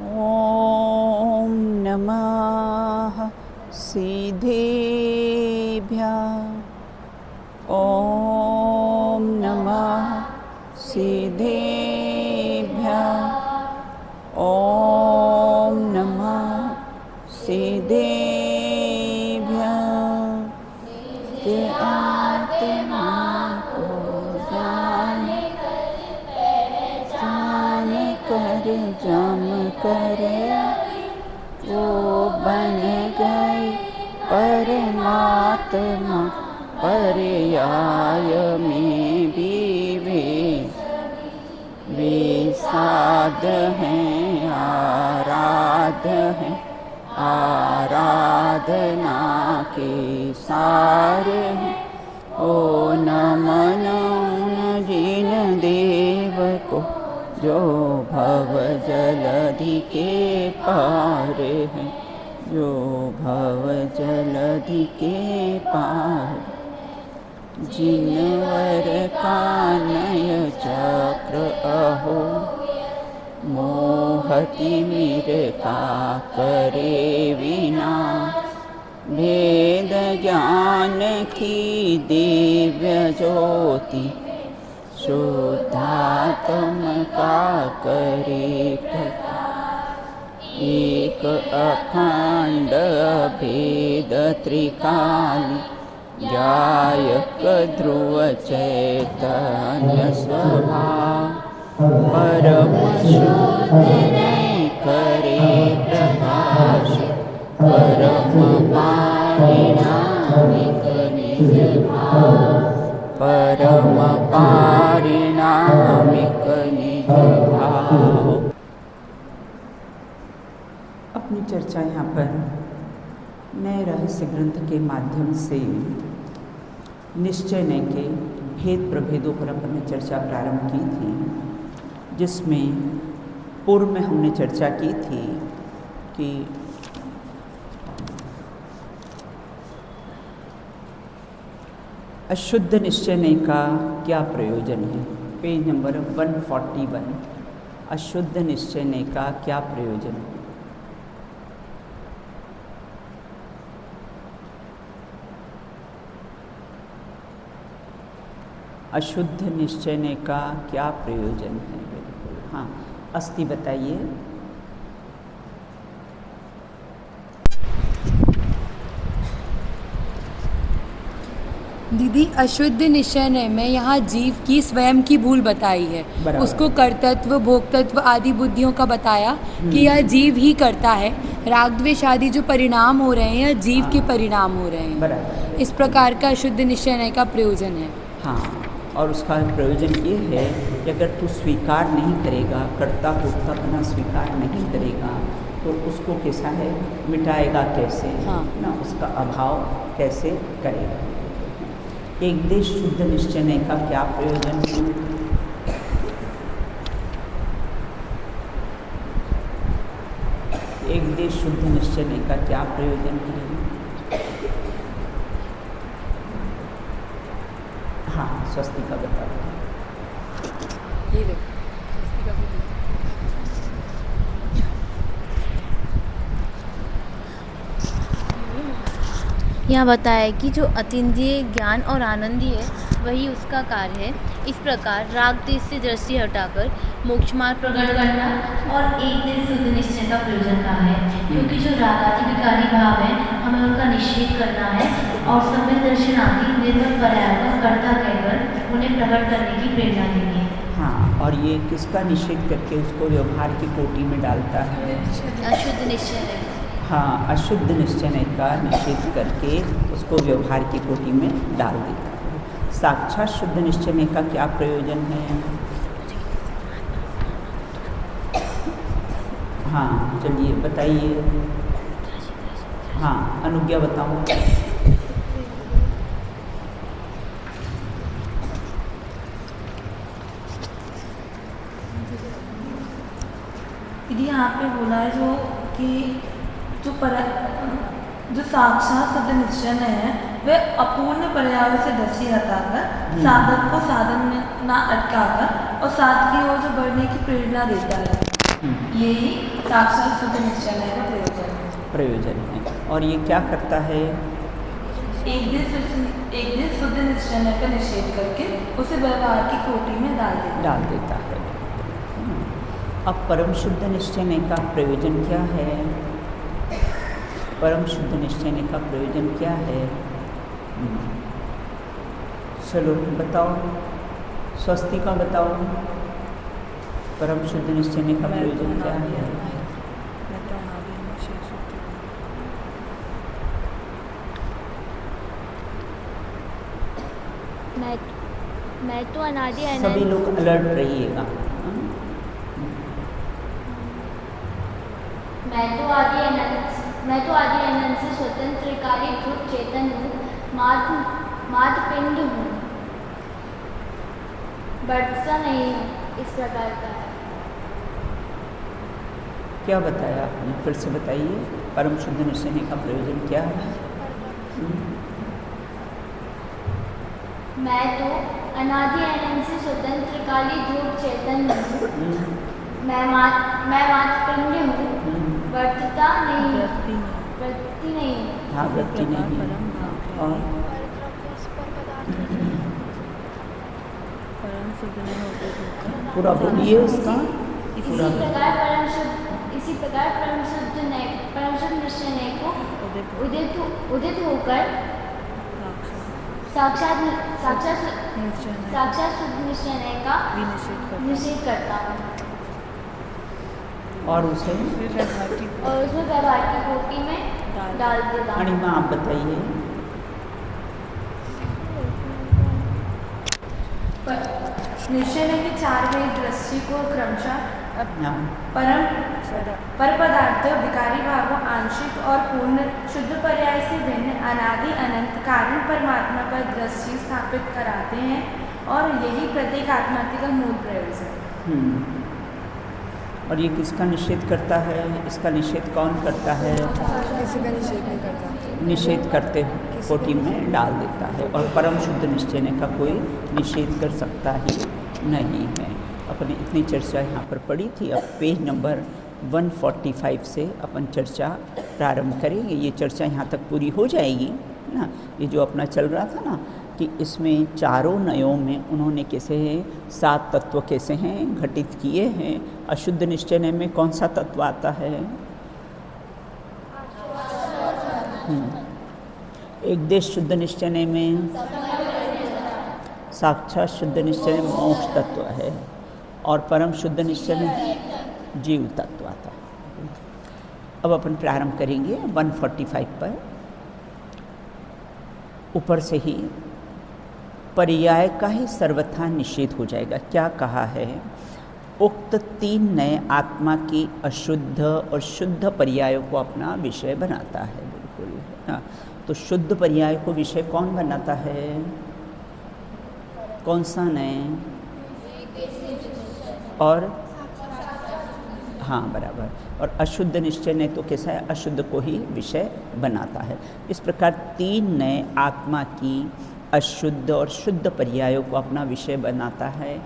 ॐ नमः सिद्धेभ्यः। ॐ नमः सिद्धेभ्यः। ॐ नमः सिद्धेभ्यः। आत्मा को जाने कर जम करे वो बन गई परमात्मा। पर्याय में भी वे साध हैं, आराध हैं, आराधना के सार हैं। ओ नमन जिन देव को जो भव जलधि के पार हैं, जो भव जलधि के पार। जिनवर कानय चक्र अहो मोहति मिर का करे विना। भेद ज्ञान की दिव्य ज्योति शुद्धात्म का करे प्रकाश। एक अखंड भेद त्रिकाली गायक ध्रुव चैतन्य स्वभाव। परम शुद्ध करे प्रकाश। परम पारिणामिक निज भाव। परम पारिणामिक निज भाव। अपनी चर्चा यहाँ पर नए रहस्य ग्रंथ के माध्यम से निश्चय नय के भेद प्रभेदों पर अपने चर्चा प्रारंभ की थी, जिसमें पूर्व में हमने चर्चा की थी कि अशुद्ध निश्चय नय का क्या प्रयोजन है। Page number 141। अशुद्ध निश्चय नय का क्या प्रयोजन है। अशुद्ध निश्चय नय का क्या प्रयोजन है। बिल्कुल हाँ, अस्ति बताइए। दीदी, अशुद्ध निश्चय में यहाँ जीव की स्वयं की भूल बताई है। उसको कर्तृत्व भोक्तत्व आदि बुद्धियों का बताया कि यह जीव ही करता है। राग द्वेष आदि जो परिणाम हो रहे हैं यह जीव के परिणाम हो रहे हैं। इस प्रकार का अशुद्ध निश्चय का प्रयोजन है। हाँ, और उसका प्रयोजन ये है कि अगर तू स्वीकार नहीं करेगा, कर्ता भोक्तापना स्वीकार नहीं करेगा तो उसको कैसा है, मिटाएगा कैसे। हाँ। ना, उसका अभाव कैसे करेगा। एक देश शुद्ध निश्चय का क्या प्रयोजन है। एक देश शुद्ध निश्चय का क्या प्रयोजन है। हाँ, स्वस्तिका बताओ। यहाँ बताया कि जो अतीन्द्रिय ज्ञान और आनंदी है वही उसका कार्य है। इस प्रकार राग देश से दृष्टि हटाकर मोक्ष मार्ग प्रकट करना और एक देश शुद्ध निश्चय का प्रयोजन कहा है, क्योंकि जो रागादि विकारी भाव है हमें उनका निषेध करना है और सम्यक दर्शन आदि निर्मल पर्याय का कर्ता कहकर उन्हें प्रकट करने की प्रेरणा देनी है। हाँ, और ये किसका निषेध करके उसको व्यवहार की कोटि में डालता है। अशुद्ध निश्चय। हाँ, अशुद्ध निश्चय का निषेध करके उसको व्यवहार की कोटि में डाल देता है। साक्षात शुद्ध निश्चय का क्या प्रयोजन है। हाँ, चलिए बताइए। हाँ, अनुज्ञा बताओ। दीदी, यहाँ पे बोला है कि जो साक्षात शुद्ध निश्चय है वह अपूर्ण पर्यायों से दृष्टि हटाकर साधक को साधन में ना अटकाकर और साध की ओर जो बढ़ने की प्रेरणा देता है। यही साक्षात शुद्ध निश्चय न्याय का प्रयोजन है। प्रयोजन है। और ये क्या करता है? एक दिन शुद्ध निश्चय न्याय का निषेध करके उसे व्यवहार की कोटि में डाल देता है। अब परम शुद्ध निश्चय न्याय का प्रयोजन क्या है? परम शुद्ध निश्चय न्याय का प्रयोजन क्या है? चलो बताओ, स्वस्ति का बताओ, परम शुद्ध निश्चय न्याय का प्रयोजन क्या है? मैं तो अनादि अनंत। सभी लोग अलर्ट रहिएगा। मैं तो आदि अनंत से स्वतंत्र कार्य ध्रुव चेतन हूँ, मात पिंड हूँ, बढ़ता नहीं हूँ, इस प्रकार का है। क्या बताया आपने? फिर से बताइए, परम शुद्ध निश्चय का प्रयोजन क्या है? मैं तो अनादि अनंत से स्वतंत्र काली ध्रुव चेतन हूँ, मैं मात पिंड हूँ, वर्तता नहीं, वृत्ति नहीं। हाँ, वृत्ति नहीं। और पूरा बोलिए इसका। इसी प्रकार परम शुद्ध निश्चय को उदित होकर साक्षात शुद्ध निश्चय का निषेध करता हूँ और उसमें व्यवहार की कोटि में डाल देता हूँ। अणिमा आप बताइए। निश्चय न्याय के 4 वेद दृष्टि को क्रमशः पर पदार्थ, विकारी भावों, आंशिक और पूर्ण, शुद्ध पर्याय से भिन्न, अनादि अनंत कारण परमात्मा पर दृष्टि स्थापित कराते हैं और यही प्रत्येक आत्मार्थी का मूल प्रयोजन है। और ये किसका निषेध करता है? इसका निषेध कौन करता है? किसी का निषेध नहीं करता, निषेध करते कोटि में डाल देता है। और परम शुद्ध निश्चय का कोई निषेध कर सकता ही नहीं है। अपने इतनी चर्चा यहाँ पर पड़ी थी। अब पेज नंबर 145 से अपन चर्चा प्रारंभ करेंगे। ये चर्चा यहाँ तक पूरी हो जाएगी ना। ये जो अपना चल रहा था ना कि इसमें चारों नयों में उन्होंने कैसे 7 तत्व कैसे हैं घटित किए हैं। अशुद्ध निश्चय नय में कौन सा तत्व आता है? एक देश शुद्ध निश्चय नय में साक्षात शुद्ध निश्चय में मोक्ष तत्व है और परम शुद्ध निश्चय में जीव तत्व आता है। अब अपन प्रारंभ करेंगे 145 पर। ऊपर से ही पर्याय का ही सर्वथा निषेध हो जाएगा। क्या कहा है? उक्त 3 नए आत्मा की अशुद्ध और शुद्ध पर्यायों को अपना विषय बनाता है। बिल्कुल हाँ। तो शुद्ध पर्याय को विषय कौन बनाता है? कौन सा नए? और हाँ बराबर। और अशुद्ध निश्चय ने तो कैसा है? अशुद्ध को ही विषय बनाता है। इस प्रकार 3 नए आत्मा की अशुद्ध और शुद्ध पर्यायों को अपना विषय बनाता है।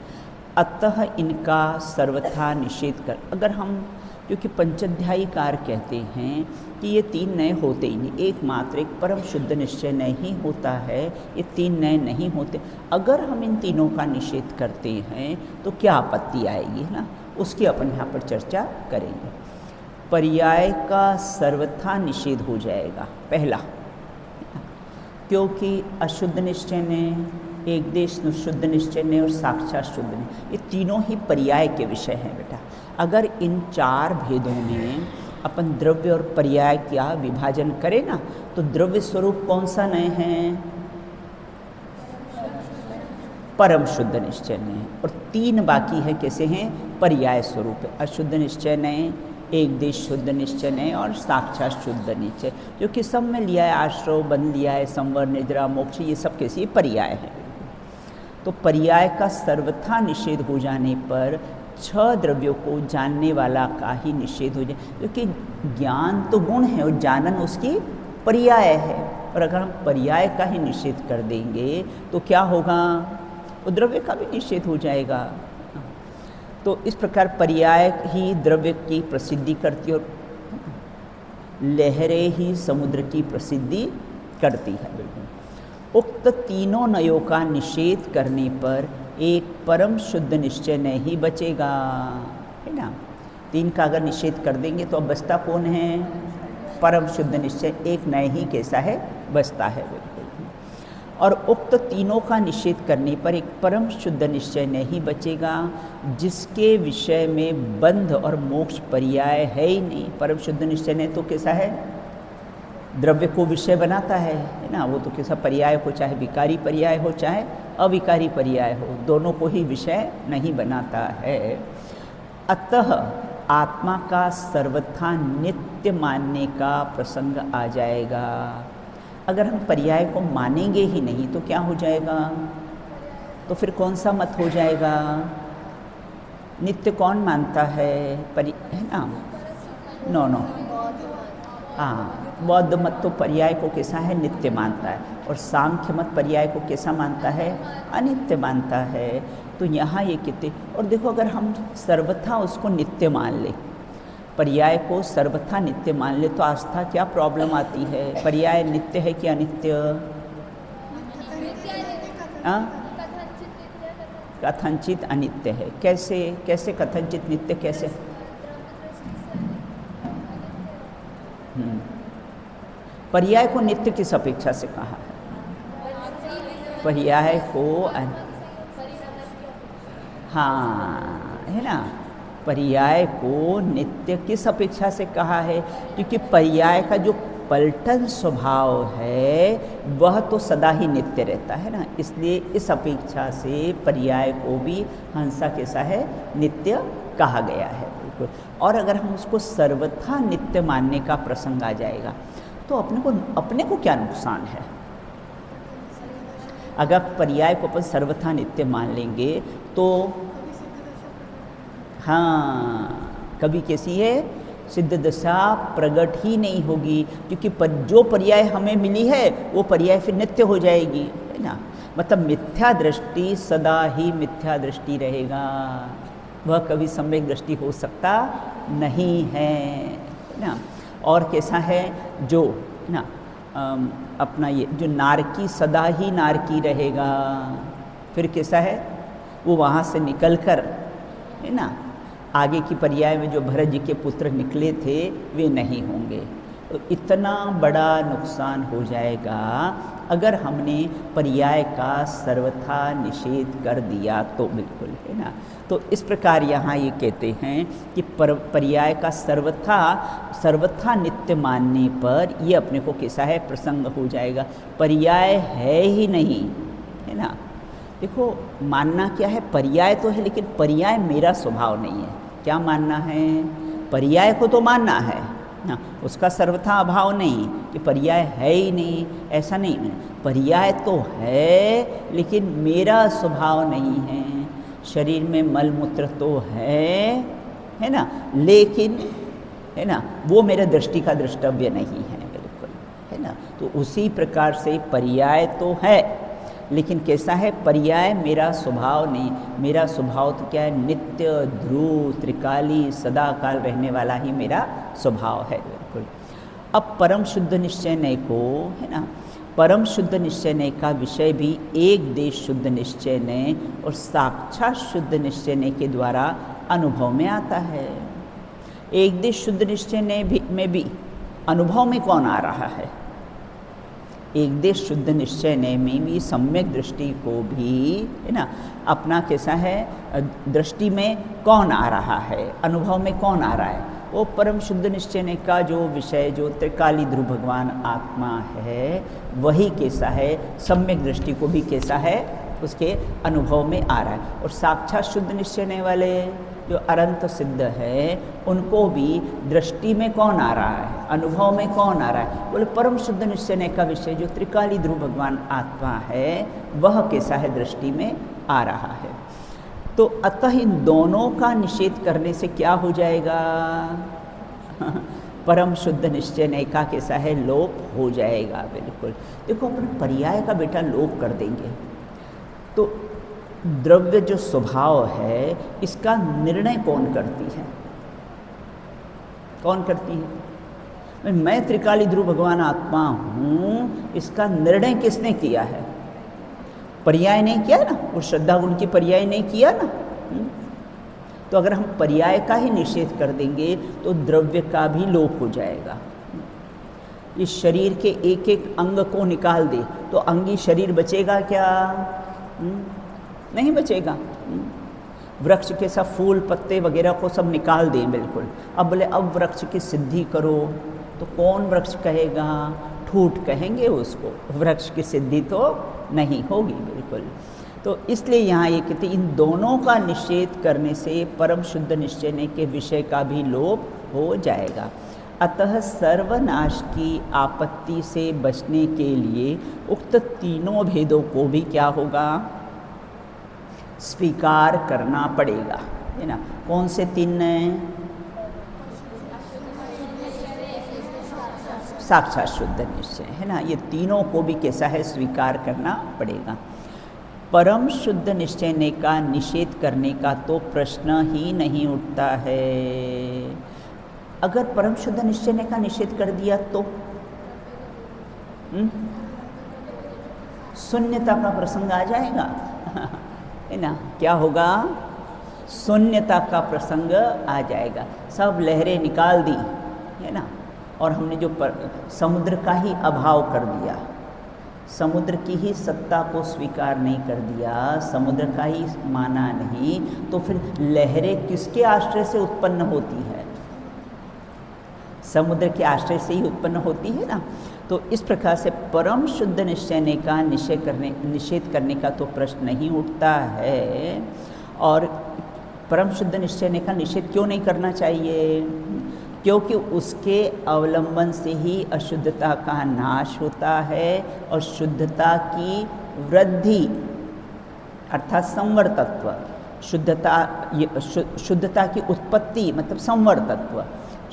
अतः इनका सर्वथा निषेध कर, अगर हम क्योंकि पंचाध्यायीकार कहते हैं कि ये 3 नए होते ही नहीं, एकमात्र एक परम शुद्ध निश्चय नय ही होता है, ये 3 नए नहीं होते। अगर हम इन तीनों का निषेध करते हैं तो क्या आपत्ति आएगी ना, उसकी अपन यहाँ पर चर्चा करेंगे। पर्याय का सर्वथा निषेध हो जाएगा पहला, क्योंकि अशुद्ध निश्चय ने, एक देश शुद्ध निश्चय ने और साक्षात शुद्ध ने, ये तीनों ही पर्याय के विषय हैं बेटा। अगर इन 4 भेदों में अपन द्रव्य और पर्याय का विभाजन करें ना तो द्रव्य स्वरूप कौन सा नय है? परम शुद्ध निश्चय नय। और 3 बाकी है कैसे हैं? पर्याय स्वरूप है। अशुद्ध निश्चय नय, एक देश शुद्ध निश्चय नय और साक्षात शुद्ध निश्चय, जो कि सब में लिया है आश्रव, बंध लिया है, संवर, निद्रा, मोक्ष, ये सब कैसे पर्याय है। तो पर्याय का सर्वथा निषेध हो जाने पर 6 द्रव्यों को जानने वाला का ही निषेध हो जाए, क्योंकि ज्ञान तो गुण है और जानन उसकी पर्याय है। और अगर हम पर्याय का ही निषेध कर देंगे तो क्या होगा? वो द्रव्य का भी निषेध हो जाएगा। तो इस प्रकार पर्याय ही द्रव्य की प्रसिद्धि करती है और लहरें ही समुद्र की प्रसिद्धि करती है। बिल्कुल उक्त तीनों नयों का निषेध करने पर एक परम शुद्ध निश्चय नहीं ही बचेगा, है ना। तीन का अगर निषेध कर देंगे तो अब बचता कौन है? परम शुद्ध निश्चय, एक नए ही कैसा है? बचता है। बिल्कुल और उक्त तीनों का निषेध करने पर एक परम शुद्ध निश्चय नहीं बचेगा जिसके विषय में बंध और मोक्ष पर्याय है ही नहीं। परम शुद्ध निश्चय ने तो कैसा है? द्रव्य को विषय बनाता है ना। वो तो कैसा पर्याय हो, चाहे विकारी पर्याय हो चाहे अविकारी पर्याय हो, दोनों को ही विषय नहीं बनाता है। अतः आत्मा का सर्वथा नित्य मानने का प्रसंग आ जाएगा। अगर हम पर्याय को मानेंगे ही नहीं तो क्या हो जाएगा? तो फिर कौन सा मत हो जाएगा? नित्य कौन मानता है? है ना? नो हाँ, बौद्ध मत तो पर्याय को कैसा है? नित्य मानता है। और सांख्य मत पर्याय को कैसा मानता है? अनित्य मानता है। तो यहाँ ये कहते, और देखो अगर हम सर्वथा उसको नित्य मान ले, पर्याय को सर्वथा नित्य मान ले, तो आस्था क्या प्रॉब्लम आती है? पर्याय नित्य है कि अनित्य? कथनचित अनित्य है। कैसे? कैसे कथनचित नित्य? कैसे? पर्याय को नित्य किस अपेक्षा से कहा है? पर्याय को हाँ, है ना। पर्याय को नित्य किस अपेक्षा से कहा है? क्योंकि पर्याय का जो पलटन स्वभाव है वह तो सदा ही नित्य रहता है ना। इसलिए इस अपेक्षा से पर्याय को भी हंसा कैसा है? नित्य कहा गया है। बिल्कुल। और अगर हम उसको सर्वथा नित्य मानने का प्रसंग आ जाएगा तो अपने को क्या नुकसान है? अगर पर्याय को अपन सर्वथा नित्य मान लेंगे तो हाँ, कभी कैसी है? सिद्ध दशा प्रकट ही नहीं होगी, क्योंकि जो पर्याय हमें मिली है वो पर्याय फिर नित्य हो जाएगी, है ना। मतलब मिथ्या दृष्टि सदा ही मिथ्या दृष्टि रहेगा, वह कभी सम्यक दृष्टि हो सकता नहीं है ना। और कैसा है? जो ना अपना ये जो नारकी सदा ही नारकी रहेगा, फिर कैसा है? वो वहाँ से निकल कर, है ना, आगे की पर्याय में जो भरत जी के पुत्र निकले थे वे नहीं होंगे। तो इतना बड़ा नुकसान हो जाएगा अगर हमने पर्याय का सर्वथा निषेध कर दिया तो। बिल्कुल, है ना। तो इस प्रकार यहाँ ये कहते हैं कि पर्याय का सर्वथा नित्य मानने पर ये अपने को कैसा है? प्रसंग हो जाएगा। पर्याय है ही नहीं, है ना। देखो मानना क्या है? पर्याय तो है, लेकिन पर्याय मेरा स्वभाव नहीं है। क्या मानना है? पर्याय को तो मानना है ना, उसका सर्वथा अभाव नहीं कि पर्याय है ही नहीं, ऐसा नहीं। पर्याय तो है लेकिन मेरा स्वभाव नहीं है। शरीर में मल मूत्र तो है ना, लेकिन है ना वो मेरे दृष्टि का द्रष्टव्य नहीं है। बिल्कुल, है ना। तो उसी प्रकार से पर्याय तो है लेकिन कैसा है? पर्याय मेरा स्वभाव नहीं। मेरा स्वभाव तो क्या है? नित्य, ध्रुव, त्रिकाली, सदा काल रहने वाला ही मेरा स्वभाव है। बिल्कुल। अब परम शुद्ध निश्चय नय को, है ना, परम शुद्ध निश्चय नय का विषय भी एक देश शुद्ध निश्चय नय और साक्षात शुद्ध निश्चय नय के द्वारा अनुभव में आता है। एक देश शुद्ध निश्चय नय में भी अनुभव में कौन आ रहा है? एक देश शुद्ध निश्चय नय में भी सम्यक दृष्टि को भी, है ना, अपना कैसा है? दृष्टि में कौन आ रहा है? अनुभव में कौन आ रहा है? वो परम शुद्ध निश्चय नय का जो विषय, जो त्रिकाली ध्रुव भगवान आत्मा है, वही कैसा है? सम्यक दृष्टि को भी कैसा है? उसके अनुभव में आ रहा है। और साक्षात शुद्ध निश्चय नय वाले जो अनंत सिद्ध है उनको भी दृष्टि में कौन आ रहा है? अनुभव में कौन आ रहा है? बोले परम शुद्ध निश्चय नय का विषय जो त्रिकाली ध्रुव भगवान आत्मा है वह कैसा है? दृष्टि में आ रहा है। तो अतः इन दोनों का निषेध करने से क्या हो जाएगा? परम शुद्ध निश्चय नय का कैसा है? लोप हो जाएगा। बिल्कुल। देखो अपने पर्याय का बेटा लोप कर देंगे तो द्रव्य जो स्वभाव है इसका निर्णय कौन करती है? कौन करती है? मैं त्रिकाली ध्रुव भगवान आत्मा हूँ, इसका निर्णय किसने किया है? पर्याय नहीं किया ना, वो श्रद्धा गुण की पर्याय नहीं किया ना। तो अगर हम पर्याय का ही निषेध कर देंगे तो द्रव्य का भी लोप हो जाएगा। इस शरीर के एक एक अंग को निकाल दे तो अंगी शरीर बचेगा क्या? नहीं बचेगा। वृक्ष के सब फूल पत्ते वगैरह को सब निकाल दें बिल्कुल। अब बोले अब वृक्ष की सिद्धि करो तो कौन वृक्ष कहेगा? ठूठ कहेंगे उसको, वृक्ष की सिद्धि तो नहीं होगी बिल्कुल। तो इसलिए यहाँ ये कहते इन दोनों का निषेध करने से परम शुद्ध निश्चय के विषय का भी लोप हो जाएगा। अतः सर्वनाश की आपत्ति से बचने के लिए उक्त तीनों भेदों को भी क्या होगा? स्वीकार करना पड़ेगा, है ना। कौन से तीन हैं? साक्षात शुद्ध निश्चय, है ना। ये तीनों को भी कैसा है? स्वीकार करना पड़ेगा। परम शुद्ध निश्चय का निषेध करने का तो प्रश्न ही नहीं उठता है। अगर परम शुद्ध निश्चय का निषेध कर दिया तो शून्यता का प्रसंग आ जाएगा, है ना। क्या होगा? शून्यता का प्रसंग आ जाएगा। सब लहरें निकाल दी, है ना, और हमने जो समुद्र का ही अभाव कर दिया, समुद्र की ही सत्ता को स्वीकार नहीं कर दिया, समुद्र का ही माना नहीं, तो फिर लहरें किसके आश्रय से उत्पन्न होती है? समुद्र के आश्रय से ही उत्पन्न होती है ना। तो इस प्रकार से परम शुद्ध निश्चय का निषेध करने का तो प्रश्न नहीं उठता है। और परम शुद्ध निश्चय का निषेध क्यों नहीं करना चाहिए? क्योंकि उसके अवलंबन से ही अशुद्धता का नाश होता है और शुद्धता की वृद्धि अर्थात संवर्तत्व, शुद्धता की उत्पत्ति मतलब संवर्तत्व,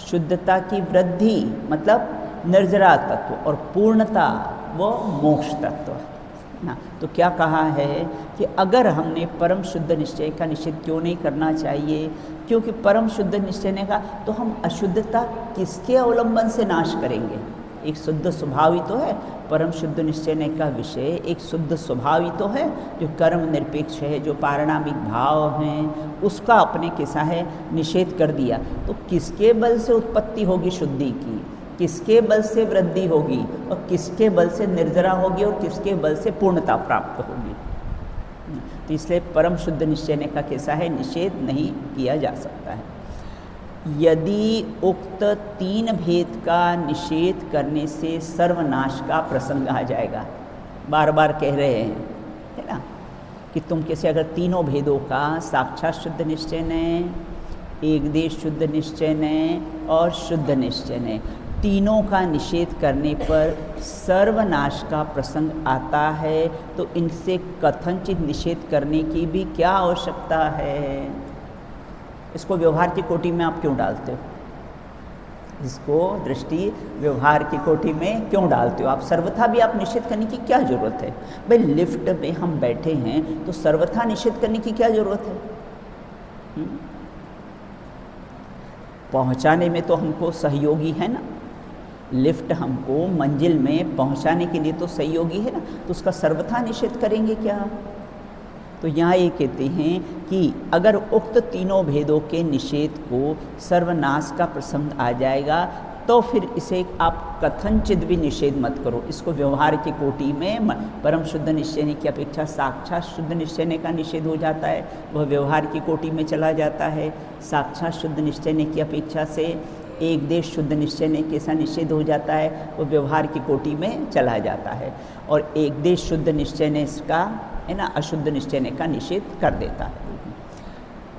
शुद्धता की वृद्धि मतलब निर्जरा तत्व और पूर्णता वो मोक्ष तत्व ना। तो क्या कहा है कि अगर हमने परम शुद्ध निश्चय का निषेध क्यों नहीं करना चाहिए? क्योंकि परम शुद्ध निश्चय का तो हम अशुद्धता किसके अवलंबन से नाश करेंगे? एक शुद्ध स्वभाव ही तो है। परम शुद्ध निश्चय का विषय एक शुद्ध स्वभाव ही तो है जो कर्म निरपेक्ष है, जो पारिणामिक भाव हैं, उसका अपने कैसा है निषेध कर दिया। तो किसके बल से उत्पत्ति होगी शुद्धि की? किसके बल से वृद्धि होगी? और किसके बल से निर्जरा होगी? और किसके बल से पूर्णता प्राप्त होगी? तो इसलिए परम शुद्ध निश्चय का कैसा है निषेध नहीं किया जा सकता है। यदि उक्त तीन भेद का निषेध करने से सर्वनाश का प्रसंग आ जाएगा, बार बार कह रहे हैं, है ना, कि तुम कैसे अगर तीनों भेदों का साक्षात शुद्ध निश्चय ने, एक देश शुद्ध निश्चय ने और शुद्ध निश्चय ने तीनों का निषेध करने पर सर्वनाश का प्रसंग आता है, तो इनसे कथनचित निषेध करने की भी क्या आवश्यकता है? इसको व्यवहार की कोटि में आप क्यों डालते हो? इसको दृष्टि व्यवहार की कोटि में क्यों डालते हो? आप सर्वथा भी आप निषेध करने की क्या ज़रूरत है? भाई लिफ्ट में हम बैठे हैं तो सर्वथा निषेध करने की क्या ज़रूरत है? पहुंचाने में तो हमको सहयोगी है ना, लिफ्ट हमको मंजिल में पहुंचाने के लिए तो सहयोगी है ना, तो उसका सर्वथा निषेध करेंगे क्या? तो यहाँ ये कहते हैं कि अगर उक्त तीनों भेदों के निषेध को सर्वनाश का प्रसंग आ जाएगा तो फिर इसे आप कथनचित भी निषेध मत करो। इसको व्यवहार की कोटि में परम शुद्ध निश्चय की अपेक्षा साक्षात शुद्ध निश्चय का निषेध हो जाता है, वह व्यवहार की कोटि में चला जाता है। साक्षात शुद्ध निश्चय की अपेक्षा से एक देश शुद्ध निश्चय कैसा निषेध हो जाता है, वो व्यवहार की कोटि में चला जाता है। और एक देश शुद्ध निश्चय का है ना अशुद्ध निश्चय का निषेध कर देता है।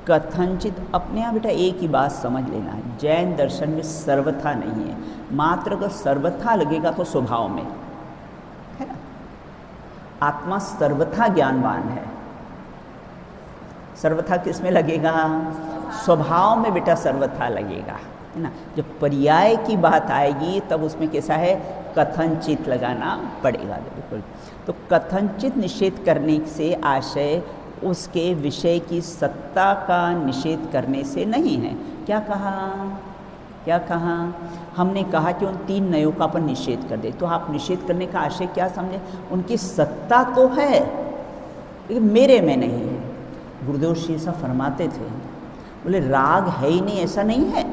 कथनचित अपने यहाँ बेटा एक ही बात समझ लेना है, जैन दर्शन में सर्वथा नहीं है। मात्र अगर सर्वथा लगेगा तो स्वभाव में है ना, आत्मा सर्वथा ज्ञानवान है। सर्वथा किस में लगेगा? स्वभाव में बेटा सर्वथा लगेगा, है ना। जब पर्याय की बात आएगी तब उसमें कैसा है कथनचित लगाना पड़ेगा बिल्कुल। तो कथनचित निषेध करने से आशय उसके विषय की सत्ता का निषेध करने से नहीं है। क्या कहा? क्या कहा? हमने कहा कि उन 3 नयों का अपन निषेध कर दे। तो आप निषेध करने का आशय क्या समझे? उनकी सत्ता तो है लेकिन मेरे में नहीं है। गुरुदेव श्री ऐसा फरमाते थे, बोले राग है ही नहीं, ऐसा नहीं है।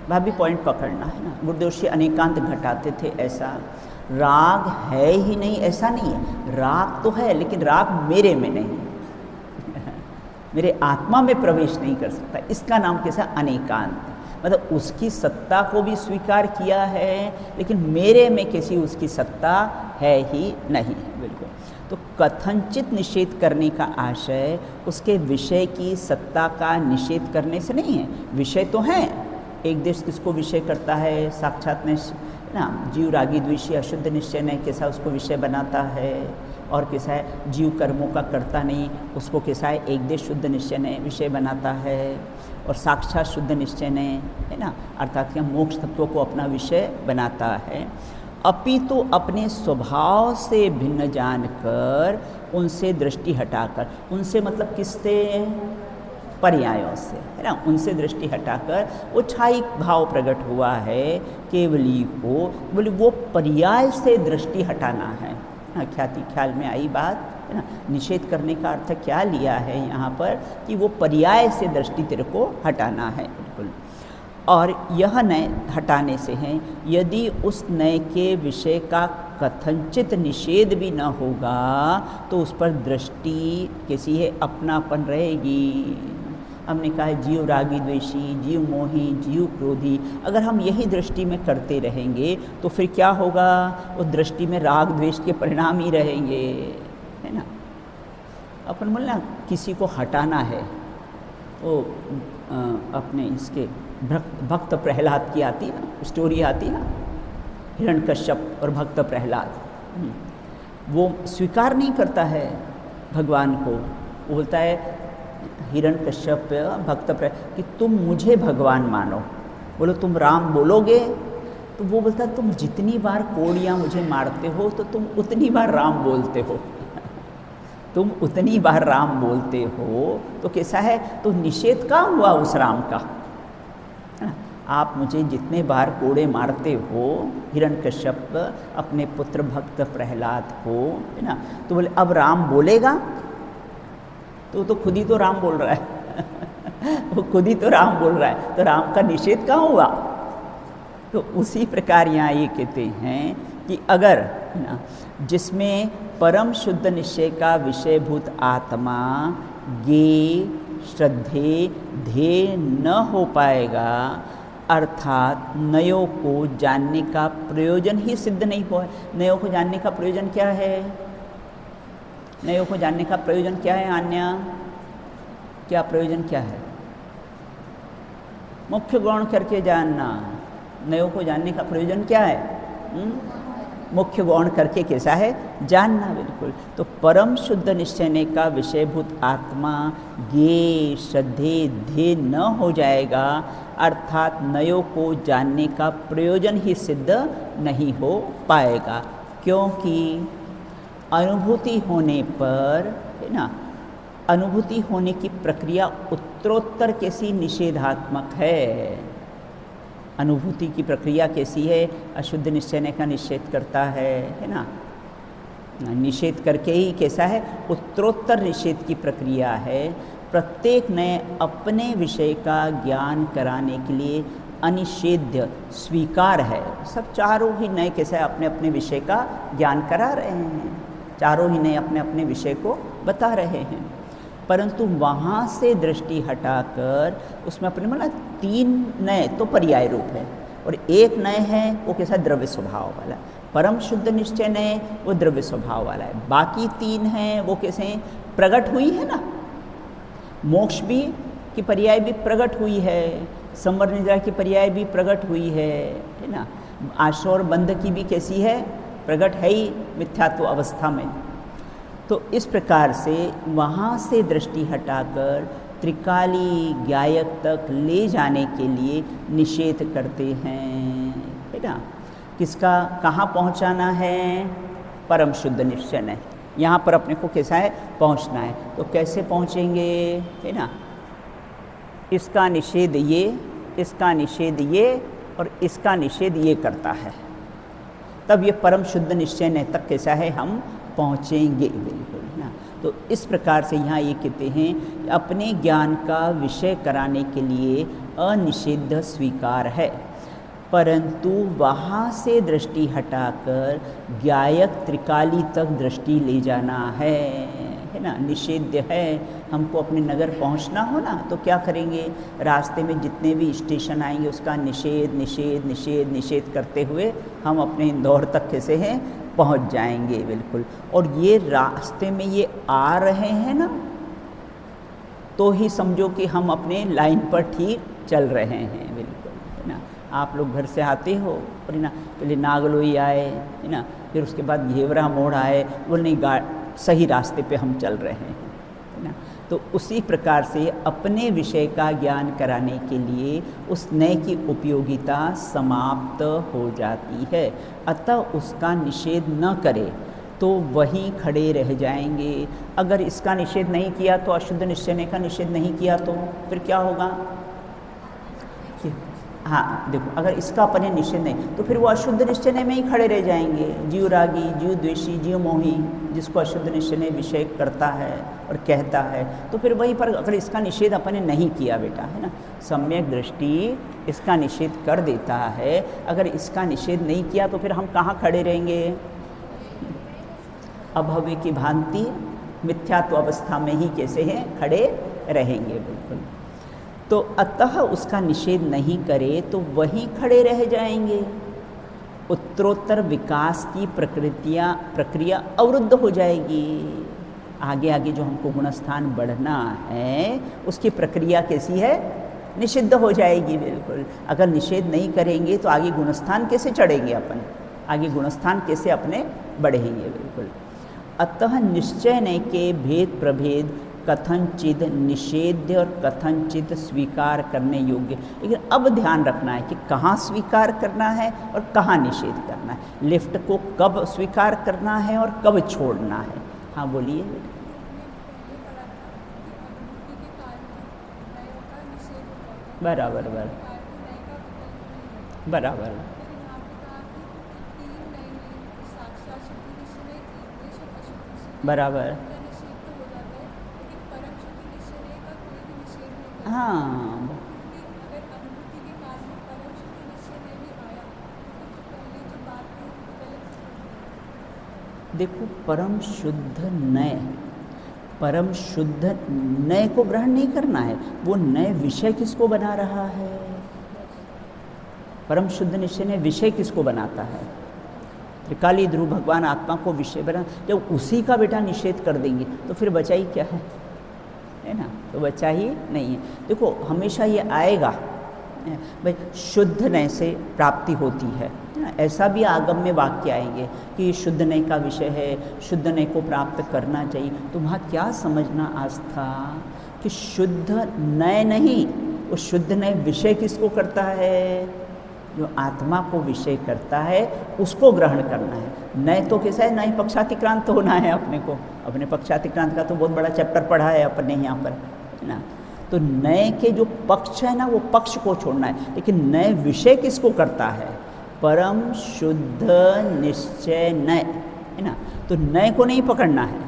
भाभी पॉइंट पकड़ना है ना। गुरुदेव श्री अनेकांत घटाते थे, ऐसा राग है ही नहीं, ऐसा नहीं है। राग तो है लेकिन राग मेरे में नहीं, मेरे आत्मा में प्रवेश नहीं कर सकता। इसका नाम कैसा? अनेकांत। मतलब उसकी सत्ता को भी स्वीकार किया है लेकिन मेरे में किसी उसकी सत्ता है ही नहीं। बिल्कुल। तो कथनचित निषेध करने का आशय उसके विषय की सत्ता का निषेध करने से नहीं है। विषय तो है। एक देश किसको विषय करता है? साक्षात निश्चय ना। जीव रागी द्वेषी अशुद्ध निश्चय ने कैसा उसको विषय बनाता है, और कैसा है जीव कर्मों का करता नहीं, उसको कैसा है एक देश शुद्ध निश्चय ने विषय बनाता है, और साक्षात शुद्ध निश्चय ने, है ना, अर्थात क्या मोक्ष तत्व को अपना विषय बनाता है। अपितु अपने स्वभाव से भिन्न जानकर उनसे दृष्टि हटाकर, उनसे मतलब किससे? पर्यायों से, है ना, उनसे दृष्टि हटाकर वो छायिक भाव प्रकट हुआ है केवली को, बोले वो पर्याय से दृष्टि हटाना है। ख्याल में आई बात, है ना। निषेध करने का अर्थ क्या लिया है यहाँ पर कि वो पर्याय से दृष्टि तेरे को हटाना है। बिल्कुल। और यह नय हटाने से है, यदि उस नय के विषय का कथनचित निषेध भी न होगा तो उस पर दृष्टि कैसी है? अपनापन रहेगी। हमने कहा है जीव रागी द्वेषी, जीव मोही, जीव क्रोधी। अगर हम यही दृष्टि में करते रहेंगे तो फिर क्या होगा? उस दृष्टि में राग द्वेष के परिणाम ही रहेंगे, है ना। अपन बोलना किसी को हटाना है, वो अपने इसके भक्त प्रहलाद की आती है ना, स्टोरी आती है ना, हिरण्यकश्यप और भक्त प्रहलाद। वो स्वीकार नहीं करता है भगवान को। वो बोलता है हिरण्यकश्यप भक्त प्रहलाद कि तुम मुझे भगवान मानो। बोलो तुम राम बोलोगे? तो वो बोलता है तुम जितनी बार कोड़ियाँ मुझे मारते हो तो तुम उतनी बार राम बोलते हो। तुम उतनी बार राम बोलते हो तो कैसा है? तो निषेध कहाँ हुआ उस राम का, है ना। आप मुझे जितने बार कोड़े मारते हो, हिरण्यकश्यप अपने पुत्र भक्त प्रहलाद को, है ना, तो बोले अब राम बोलेगा? तो खुद ही तो राम बोल रहा है वो खुद ही तो राम बोल रहा है, तो राम का निषेध कहाँ हुआ? तो उसी प्रकार यहाँ ये कहते हैं कि अगर, है ना, जिसमें परम शुद्ध निश्चय का विषयभूत आत्मा ज्ञेय श्रद्धेय ध्येय न हो पाएगा, अर्थात नयों को जानने का प्रयोजन ही सिद्ध नहीं हुआ। नयों को जानने का प्रयोजन क्या है? नयों को जानने का प्रयोजन क्या है? आन्या, क्या प्रयोजन क्या है? मुख्य गौण करके जानना। नयों को जानने का प्रयोजन क्या है? मुख्य गौण करके कैसा है? जानना। बिल्कुल। तो परम शुद्ध निश्चय का विषयभूत आत्मा ज्ञेय श्रद्धेय ध्येय न हो जाएगा, अर्थात नयों को जानने का प्रयोजन ही सिद्ध नहीं हो पाएगा, क्योंकि अनुभूति होने पर, है ना, अनुभूति होने की प्रक्रिया उत्तरोत्तर कैसी निषेधात्मक है। अनुभूति की प्रक्रिया कैसी है? अशुद्ध निश्चय का निषेध करता है ना। निषेध करके ही कैसा है? उत्तरोत्तर निषेध की प्रक्रिया है। प्रत्येक नए अपने विषय का ज्ञान कराने के लिए अनिषेध्य स्वीकार है। सब चारों ही नए कैसे अपने अपने विषय का ज्ञान करा रहे हैं, चारों ही नए अपने अपने विषय को बता रहे हैं, परंतु वहाँ से दृष्टि हटाकर उसमें अपने मतलब 3 नए तो पर्याय रूप है और एक नए है वो कैसा? द्रव्य स्वभाव वाला। परम शुद्ध निश्चय नए वो द्रव्य स्वभाव वाला है। बाकी 3 हैं वो कैसे? प्रकट हुई है ना, मोक्ष भी की पर्याय भी प्रकट हुई है, संवर निद्रा की पर्याय भी प्रकट हुई है ना। आश्रय और बंध की भी कैसी है? प्रकट है ही मिथ्यात्व अवस्था में। तो इस प्रकार से वहाँ से दृष्टि हटाकर त्रिकाली ज्ञायक तक ले जाने के लिए निषेध करते हैं, है ना। किसका? कहाँ पहुँचाना है? परम शुद्ध निश्चय यहाँ पर अपने को कैसा है पहुँचना है। तो कैसे पहुँचेंगे, है ना, इसका निषेध ये, इसका निषेध ये और इसका निषेध ये करता है, तब ये परम शुद्ध निश्चय न तक कैसा है हम पहुँचेंगे, बिल्कुल ना। तो इस प्रकार से यहाँ ये कहते हैं अपने ज्ञान का विषय कराने के लिए अनिषिद्ध स्वीकार है, परंतु वहाँ से दृष्टि हटाकर ज्ञायक त्रिकाली तक दृष्टि ले जाना है ना। निषेध है, हमको अपने नगर पहुँचना हो ना, तो क्या करेंगे, रास्ते में जितने भी स्टेशन आएंगे उसका निषेध निषेध निषेध निषेध करते हुए हम अपने इंदौर तक कैसे हैं पहुँच जाएंगे, बिल्कुल। और ये रास्ते में ये आ रहे हैं ना, तो ही समझो कि हम अपने लाइन पर ठीक चल रहे हैं, बिल्कुल, है ना। आप लोग घर से आते हो और ना पहले नागलोई आए, है ना, फिर उसके बाद घेवरा मोड़ आए, वो नहीं सही रास्ते पे हम चल रहे हैं, है ना। तो उसी प्रकार से अपने विषय का ज्ञान कराने के लिए उस नए की उपयोगिता समाप्त हो जाती है, अतः उसका निषेध न करे तो वहीं खड़े रह जाएंगे। अगर इसका निषेध नहीं किया तो अशुद्ध निश्चय का निषेध नहीं किया तो फिर क्या होगा, हाँ देखो, अगर इसका अपने निषेध नहीं तो फिर वो अशुद्ध निश्चय में ही खड़े रह जाएंगे। जीव रागी, जीव द्वेषी, जीव मोही, जिसको अशुद्ध निश्चय विषय करता है और कहता है, तो फिर वहीं पर अगर इसका निषेध अपने नहीं किया बेटा, है ना, सम्यक दृष्टि इसका निषेध कर देता है, अगर इसका निषेध नहीं किया तो फिर हम कहाँ खड़े रहेंगे, अभव्य की भांति मिथ्यात्व अवस्था में ही कैसे हैं खड़े रहेंगे, बिल्कुल। तो अतः उसका निषेध नहीं करे तो वहीं खड़े रह जाएंगे, उत्तरोत्तर विकास की प्रक्रिया अवरुद्ध हो जाएगी। आगे आगे जो हमको गुणस्थान बढ़ना है उसकी प्रक्रिया कैसी है, निषिद्ध हो जाएगी, बिल्कुल। अगर निषेध नहीं करेंगे तो आगे गुणस्थान कैसे चढ़ेंगे अपन, आगे गुणस्थान कैसे अपने बढ़ेंगे, बिल्कुल। अतः निश्चय न के भेद प्रभेद कथनचित निषेध्य और कथनचित स्वीकार करने योग्य। लेकिन अब ध्यान रखना है कि कहाँ स्वीकार करना है और कहाँ निषेध करना है, लिफ्ट को कब स्वीकार करना है और कब छोड़ना है। हाँ बोलिए। बराबर बराबर बराबर, हाँ देखो, परम शुद्ध नय, परम शुद्ध नय को ग्रहण नहीं करना है, वो नए विषय किसको बना रहा है, परम शुद्ध निश्चय ने विषय किसको बनाता है, त्रिकाली ध्रुव भगवान आत्मा को विषय बना। जब उसी का बेटा निषेध कर देंगे तो फिर बचा ही क्या है ना, तो बचा ही नहीं है। देखो हमेशा ये आएगा भाई, शुद्ध नय से प्राप्ति होती है ना, ऐसा भी आगम में वाक्य आएंगे कि ये शुद्ध नय का विषय है, शुद्ध नय को प्राप्त करना चाहिए। तो वहाँ क्या समझना आज था कि शुद्ध नय नहीं, वो शुद्ध नय विषय किसको करता है, जो आत्मा को विषय करता है उसको ग्रहण करना है। नय तो कैसा है, नय पक्षातिक्रांत होना है अपने को, अपने पक्षातिक्रांत का तो बहुत बड़ा चैप्टर पढ़ा है अपने यहाँ पर, है ना। तो नय के जो पक्ष है ना, वो पक्ष को छोड़ना है, लेकिन नय विषय किसको करता है, परम शुद्ध निश्चय नय, है ना। तो नय को नहीं पकड़ना है,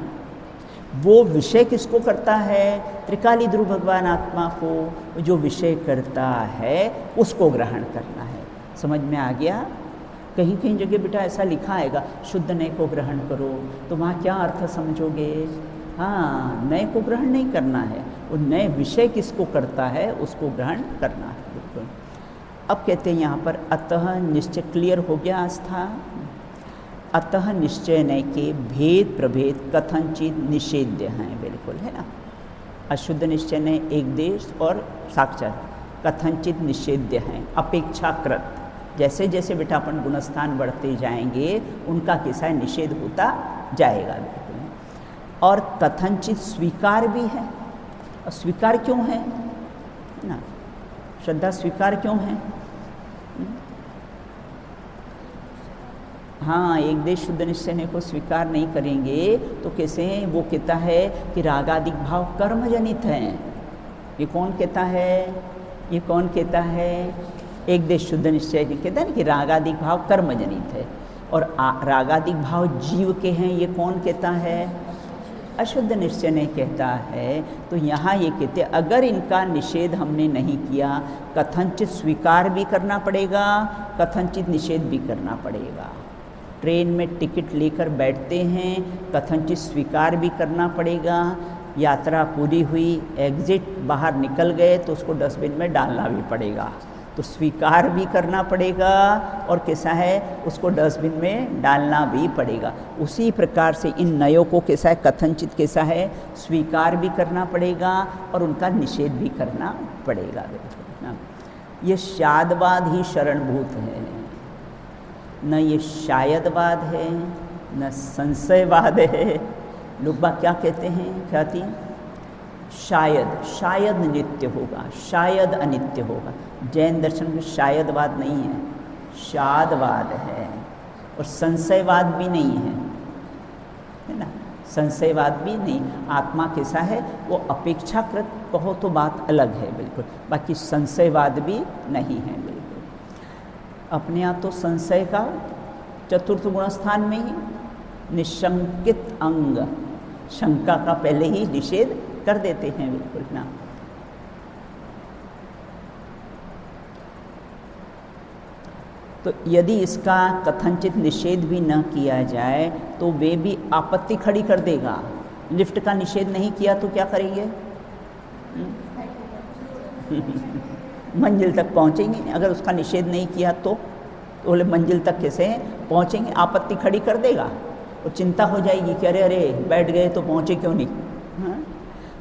वो विषय किसको करता है, त्रिकाली ध्रुव भगवान आत्मा को जो विषय करता है उसको ग्रहण करना है। समझ में आ गया। कहीं कहीं जगह बेटा ऐसा लिखा आएगा शुद्ध नय को ग्रहण करो, तो वहाँ क्या अर्थ समझोगे, हाँ नय को ग्रहण नहीं करना है, वो नए विषय किसको करता है उसको ग्रहण करना है, बिल्कुल। अब कहते हैं यहाँ पर अतः निश्चय, क्लियर हो गया आस्था। अतः निश्चय नय के भेद प्रभेद कथनचित निषेध्य हैं, बिल्कुल, है ना। अशुद्ध निश्चय नय एक देश और साक्षात कथनचित निषेध्य हैं, अपेक्षाकृत। जैसे जैसे बेटा अपन गुणस्थान बढ़ते जाएंगे उनका कैसा है निषेध होता जाएगा, बिल्कुल। और कथनचित स्वीकार भी है, और स्वीकार क्यों है ना, श्रद्धा स्वीकार क्यों है, हाँ, एक देश शुद्ध निश्चय को स्वीकार नहीं करेंगे तो कैसे? वो कहता है कि रागादिक भाव कर्म जनित हैं। ये कौन कहता है? ये कौन कहता है? एक देश शुद्ध निश्चय कहता है ना कि रागादिक भाव कर्म जनित है, और रागादिक भाव जीव के हैं। ये कौन कहता है? अशुद्ध निश्चय ने कहता है। तो यहाँ ये कहते हैं अगर इनका निषेध हमने नहीं किया, कथनचित स्वीकार भी करना पड़ेगा, कथनचित निषेध भी करना पड़ेगा। ट्रेन में टिकट लेकर बैठते हैं, कथनचित स्वीकार भी करना पड़ेगा। यात्रा पूरी हुई, एग्ज़िट बाहर निकल गए तो उसको डस्टबिन में डालना भी पड़ेगा। तो स्वीकार भी करना पड़ेगा और कैसा है, उसको डस्टबिन में डालना भी पड़ेगा। उसी प्रकार से इन नयों को कैसा है, कथनचित कैसा है, स्वीकार भी करना पड़ेगा और उनका निषेध भी करना पड़ेगा। ये शायदवाद ही शरणभूत है, न ये शायदवाद है न संशयवाद है। लोग बात क्या कहते हैं, कहती शायद, शायद नित्य होगा, शायद अनित्य होगा। जैन दर्शन में शायदवाद नहीं है, शायदवाद है, और संशयवाद भी नहीं है ना, संशयवाद भी नहीं। आत्मा कैसा है, वो अपेक्षाकृत कहो तो बात अलग है बिल्कुल, बाकी संशयवाद भी नहीं है बिल्कुल। अपने यहाँ तो संशय का चतुर्थ गुणस्थान में ही निशंकित अंग, शंका का पहले ही निषेध कर देते हैं बिल्कुल ना। तो यदि इसका कथनचित निषेध भी न किया जाए तो वे भी आपत्ति खड़ी कर देगा। लिफ्ट का निषेध नहीं किया तो क्या करेंगे? मंजिल तक पहुंचेंगे। अगर उसका निषेध नहीं किया तो बोले मंजिल तक कैसे पहुंचेंगे? आपत्ति खड़ी कर देगा और चिंता हो जाएगी कि अरे अरे बैठ गए तो पहुंचे क्यों नहीं। हाँ?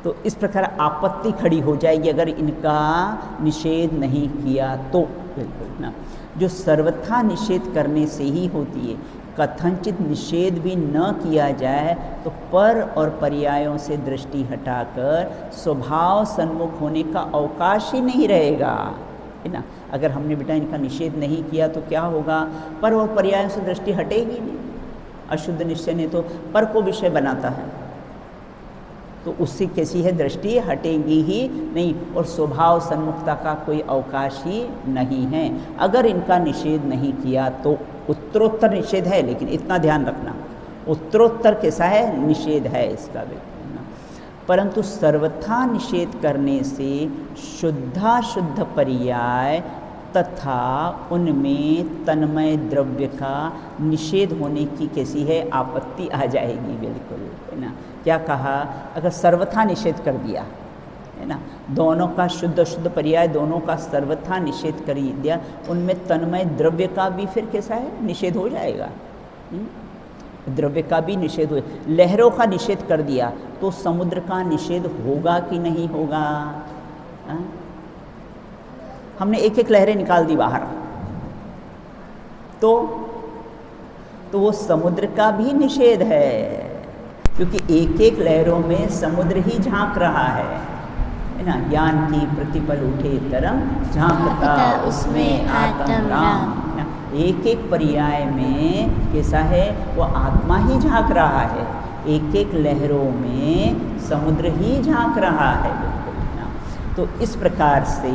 तो इस प्रकार आपत्ति खड़ी हो जाएगी अगर इनका निषेध नहीं किया तो बिल्कुल ना। जो सर्वथा निषेध करने से ही होती है। कथनचित निषेध भी न किया जाए तो पर और पर्यायों से दृष्टि हटाकर स्वभाव सन्मुख होने का अवकाश ही नहीं रहेगा, है ना। अगर हमने बेटा इनका निषेध नहीं किया तो क्या होगा? पर और पर्यायों से दृष्टि हटेगी नहीं। अशुद्ध निश्चय ने तो पर को विषय बनाता है, तो उससे कैसी है, दृष्टि हटेगी ही नहीं, और स्वभाव सन्मुखता का कोई अवकाश ही नहीं है। अगर इनका निषेध नहीं किया तो उत्तरोत्तर निषेध है, लेकिन इतना ध्यान रखना उत्तरोत्तर कैसा है, निषेध है इसका बिल्कुल ना। परंतु सर्वथा निषेध करने से शुद्धाशुद्ध पर्याय तथा उनमें तन्मय द्रव्य का निषेध होने की कैसी है, आपत्ति आ जाएगी बिल्कुल, है ना। क्या कहा? अगर सर्वथा निषेध कर दिया, है ना, दोनों का शुद्ध शुद्ध पर्याय दोनों का सर्वथा निषेध कर दिया, उनमें तन्मय द्रव्य का भी फिर कैसा है, निषेध हो जाएगा। द्रव्य का भी निषेध हो, लहरों का निषेध कर दिया तो समुद्र का निषेध होगा कि नहीं होगा? हमने एक एक लहरें निकाल दी बाहर तो वो समुद्र का भी निषेध है, क्योंकि एक एक लहरों में समुद्र ही झांक रहा है ना। ज्ञान की प्रतिपल उठे तरंग झांकता उसमें आत्म राम ना। एक एक पर्याय में कैसा है, वो आत्मा ही झांक रहा है, एक एक लहरों में समुद्र ही झांक रहा है बिल्कुल ना। तो इस प्रकार से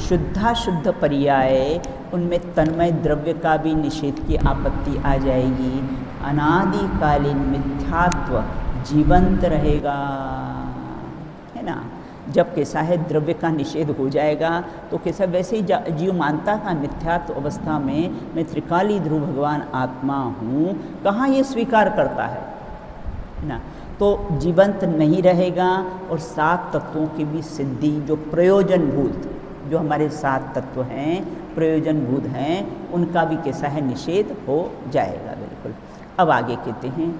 शुद्धाशुद्ध पर्याय उनमें तन्मय द्रव्य का भी निषेध की आपत्ति आ जाएगी। अनादिकालीन मिथ्यात्व जीवंत रहेगा, है ना। जब कैसा है, द्रव्य का निषेध हो जाएगा तो कैसा, वैसे ही जीव मानता का मिथ्यात्व अवस्था में मैं त्रिकाली ध्रुव भगवान आत्मा हूँ, कहाँ ये स्वीकार करता है ना। तो जीवंत नहीं रहेगा और सात तत्वों की भी सिद्धि, जो प्रयोजनभूत, जो हमारे सात तत्व हैं प्रयोजनभूत हैं, उनका भी कैसा है, निषेध हो जाएगा बिल्कुल। अब आगे कहते हैं,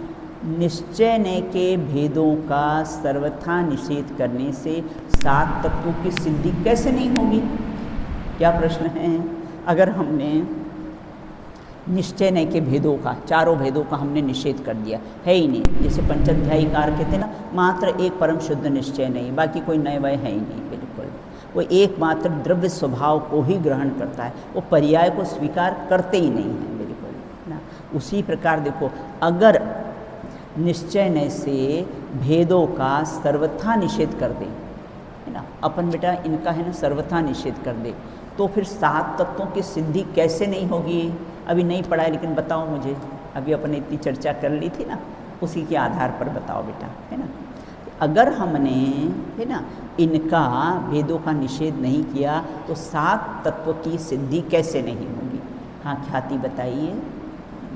निश्चय ने के भेदों का सर्वथा निषेध करने से सात तत्वों की सिद्धि कैसे नहीं होगी? क्या प्रश्न है? अगर हमने निश्चय ने के भेदों का, चारों भेदों का हमने निषेध कर दिया, है ही नहीं, जैसे पंचाध्यायीकार कहते हैं ना, मात्र एक परम शुद्ध निश्चय नहीं, बाकी कोई नए वय है ही नहीं बिल्कुल। वो एकमात्र द्रव्य स्वभाव को ही ग्रहण करता है, वो पर्याय को स्वीकार करते ही नहीं है बिल्कुल ना। उसी प्रकार देखो, अगर निश्चय न से भेदों का सर्वथा निषेध कर दे, है ना, अपन बेटा इनका है ना सर्वथा निषेध कर दे, तो फिर 7 तत्वों की सिद्धि कैसे नहीं होगी? अभी नहीं पढ़ा है, लेकिन बताओ मुझे, अभी अपन इतनी चर्चा कर ली थी ना, उसी के आधार पर बताओ बेटा, है ना। अगर हमने, है ना, इनका भेदों का निषेध नहीं किया तो 7 तत्व की सिद्धि कैसे नहीं होगी? हाँ ख्याति बताइए,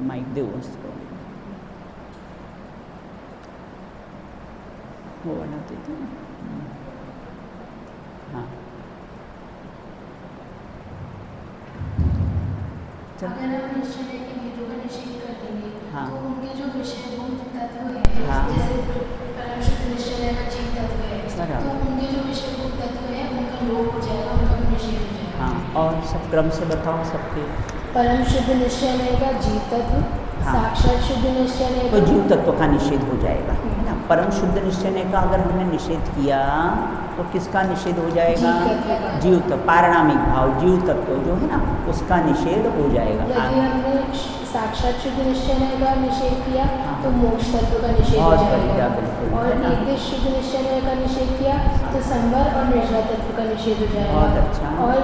माइक दो उसको, वो वाला दे दो। हाँ अगर हम निश्चय है कि भेदों का निषेध कर देंगे, हाँ। तो उनके जो विषयभूत तत्व है, हाँ। जैसे परम शुद्ध निश्चय का जीव तत्व है, बराबर। तो उनके जो विषयभूत तत्व है उनका लोप हो जाएगा, उनका भी निषेध हो जाएगा। हाँ, और सब क्रम से बताओ सबके। परम शुद्ध निश्चय का जीव तत्व, हाँ। साक्षात शुद्ध निश्चय तो जीव तत्व का निषेध हो जाएगा, है ना। परम शुद्ध निश्चय का अगर हमने निषेध किया तो किसका निषेध हो जाएगा? जीव तत्व, पारिणामिक भाव जीव तत्व जो है ना, उसका निषेध हो जाएगा। यदि हमने साक्षात शुद्ध निश्चय का निषेध किया तो मोक्ष तत्व का निषेध हो बहुत जाएगा, बढ़िया, बिल्कुल, और है ना। एक शुद्ध निश्चय का निषेध किया तो संवर और निर्जरा तत्व का निषेध हो जाएगा, बहुत अच्छा। और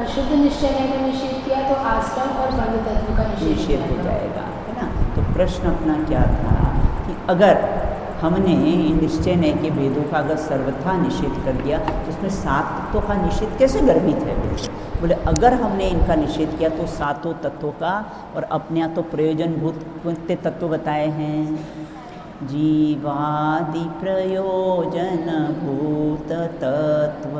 अशुद्ध निश्चय का निषेध किया तो आश्रम और बंध तत्व का निषेध हो जाएगा, है ना। तो प्रश्न अपना क्या था कि अगर हमने निश्चय नय के भेदों का अगर सर्वथा निषेध कर दिया तो उसमें 7 तत्वों का निषेध कैसे गर्भित है? बोले अगर हमने इनका निषेध किया तो 7 तत्वों का, और अपने यहाँ तो प्रयोजनभूत कितने तत्व बताए हैं? जीवादि प्रयोजन भूत तत्व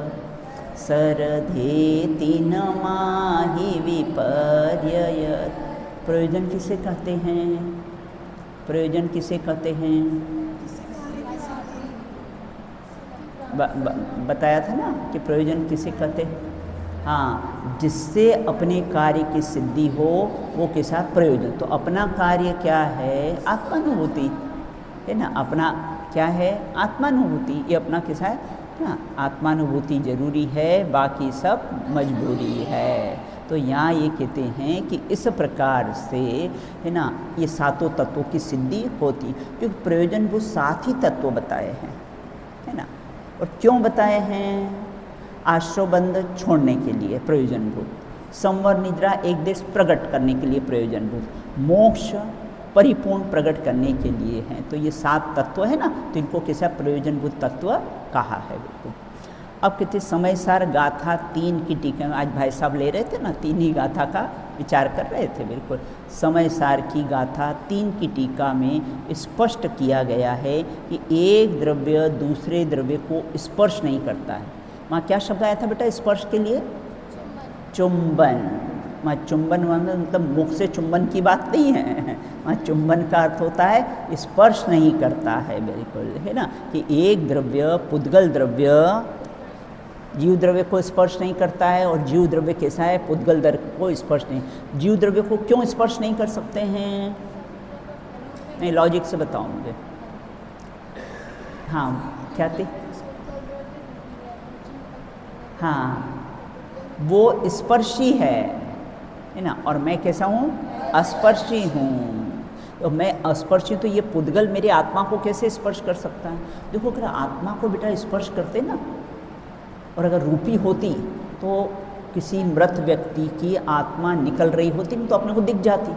सरधेति न माहि विपर्ययत्। प्रयोजन किसे कहते हैं? प्रयोजन किसे कहते हैं? बताया था ना कि प्रयोजन किसे कहते हैं? हाँ, जिससे अपने कार्य की सिद्धि हो वो के साथ प्रयोजन। तो अपना कार्य क्या है? आत्मानुभूति, है ना। अपना क्या है? आत्मानुभूति। ये अपना किसा है ना, आत्मानुभूति जरूरी है, बाकी सब मजबूरी है। तो यहाँ ये कहते हैं कि इस प्रकार से, है ना, ये 7 तत्वों की सिद्धि होती, क्योंकि प्रयोजन वो 7 ही तत्व बताए हैं, है ना। और क्यों बताए हैं? आश्रवबंध छोड़ने के लिए प्रयोजनभूत, संवर निद्रा एक देश प्रकट करने के लिए प्रयोजनभूत, मोक्ष परिपूर्ण प्रकट करने के लिए हैं। तो ये 7 तत्व है ना, तो इनको कैसा प्रयोजनभूत तत्व कहा है। बिल्कुल। अब कहते समय सार गाथा 3 की टीका, आज भाई साहब ले रहे थे ना, 3 ही गाथा का विचार कर रहे थे। बिल्कुल, समय सार की गाथा 3 की टीका में स्पष्ट किया गया है कि एक द्रव्य दूसरे द्रव्य को स्पर्श नहीं करता है। वहाँ क्या शब्द आया था बेटा स्पर्श के लिए? चुंबन। वहाँ चुंबन मतलब मुख से चुंबन की बात नहीं है, वहाँ चुंबन का अर्थ होता है स्पर्श नहीं करता है। बिल्कुल, है ना, कि एक द्रव्य पुद्गल द्रव्य जीव द्रव्य को स्पर्श नहीं करता है, और जीव द्रव्य कैसा है? पुद्गल द्रव्य को स्पर्श नहीं। जीव द्रव्य को क्यों स्पर्श नहीं कर सकते हैं? नहीं, लॉजिक से बताओ मुझे। हाँ क्या थी? हाँ, वो स्पर्शी है ना, और मैं कैसा हूँ? अस्पर्शी हूँ। तो मैं अस्पर्शी, तो ये पुद्गल मेरी आत्मा को कैसे स्पर्श कर सकता है? देखो, अगर आत्मा को बेटा स्पर्श करते ना, और अगर रूपी होती तो किसी मृत व्यक्ति की आत्मा निकल रही होती तो अपने को दिख जाती,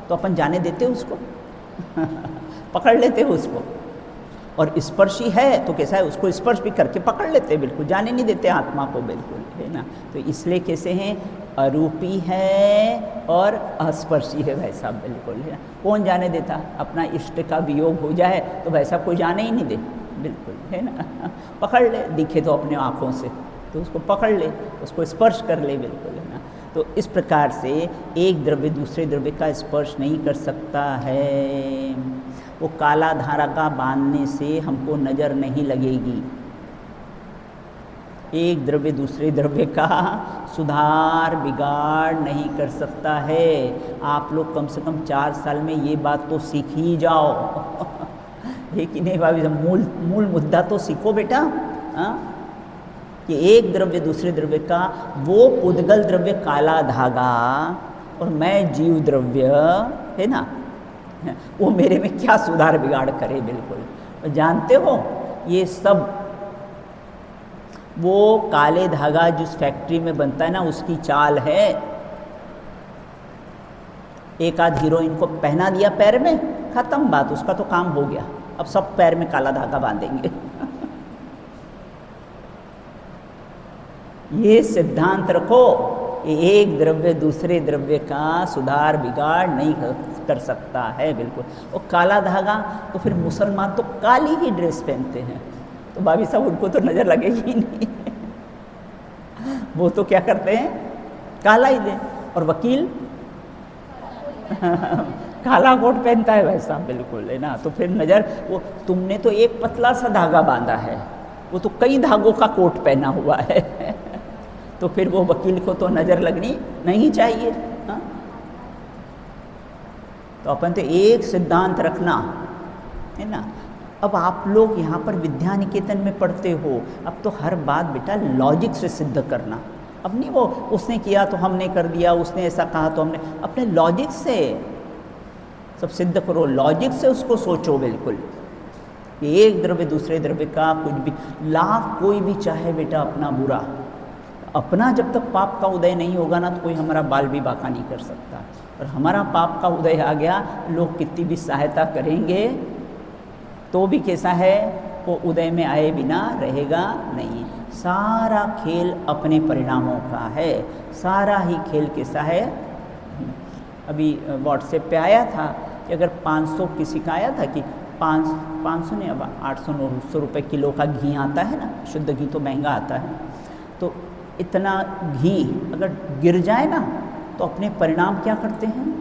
तो अपन जाने देते उसको पकड़ लेते उसको। और स्पर्शी है तो कैसा है? उसको स्पर्श भी करके पकड़ लेते, बिल्कुल जाने नहीं देते आत्मा को, बिल्कुल, है ना। तो इसलिए कैसे हैं? अरूपी है और अस्पर्शी है भाई साहब, बिल्कुल, है ना। कौन जाने देता? अपना इष्ट का वियोग हो जाए तो भाई साहब कोई जाने ही नहीं दे, बिल्कुल, है ना। पकड़ ले, दिखे तो अपने आँखों से, तो उसको पकड़ ले, उसको स्पर्श कर ले, बिल्कुल, है ना। तो इस प्रकार से एक द्रव्य दूसरे द्रव्य का स्पर्श नहीं कर सकता है। वो काला धारा का बांधने से हमको नज़र नहीं लगेगी। एक द्रव्य दूसरे द्रव्य का सुधार बिगाड़ नहीं कर सकता है। आप लोग कम से कम 4 साल में ये बात तो सीख ही जाओ लेकिन नहीं भाभी, मूल मुद्दा तो सीखो बेटा, हाँ, कि एक द्रव्य दूसरे द्रव्य का, वो पुद्गल द्रव्य काला धागा और मैं जीव द्रव्य, है ना, वो मेरे में क्या सुधार बिगाड़ करे। बिल्कुल जानते हो, ये सब वो काले धागा जिस फैक्ट्री में बनता है ना, उसकी चाल है। एक आध हीरोइन को पहना दिया पैर में, खत्म बात, उसका तो काम हो गया। अब सब पैर में काला धागा बांधेंगे। ये सिद्धांत रखो, एक द्रव्य दूसरे द्रव्य का सुधार बिगाड़ नहीं कर सकता है। बिल्कुल। और काला धागा तो फिर मुसलमान तो काली ही ड्रेस पहनते हैं, तो भाभी साहब उनको तो नज़र लगेगी ही नहीं। वो तो क्या करते हैं, काला ही दे। और वकील काला कोट पहनता है वैसा। बिल्कुल है ना। तो फिर नज़र, वो तुमने तो एक पतला सा धागा बांधा है, वो तो कई धागों का कोट पहना हुआ है। तो फिर वो वकील को तो नज़र लगनी नहीं चाहिए। हाँ? तो अपन तो एक सिद्धांत रखना है ना। अब आप लोग यहाँ पर विद्या निकेतन में पढ़ते हो, अब तो हर बात बेटा लॉजिक से सिद्ध करना। अब नहीं वो उसने किया तो हमने कर दिया, उसने ऐसा कहा तो हमने, अपने लॉजिक से सब सिद्ध करो, लॉजिक से उसको सोचो। बिल्कुल। एक द्रव्य दूसरे द्रव्य का कुछ भी, लाभ कोई भी चाहे बेटा अपना बुरा, अपना जब तक पाप का उदय नहीं होगा ना, तो कोई हमारा बाल भी बाका नहीं कर सकता। और हमारा पाप का उदय आ गया, लोग कितनी भी सहायता करेंगे तो भी कैसा है, वो उदय में आए बिना रहेगा नहीं। सारा खेल अपने परिणामों का है, सारा ही खेल कैसा है। अभी व्हाट्सएप पे आया था कि अगर 500 किसी का आया था कि 500 नहीं, अब 800-900 रुपये किलो का घी आता है ना, शुद्ध घी तो महंगा आता है। तो इतना घी अगर गिर जाए ना, तो अपने परिणाम क्या करते हैं,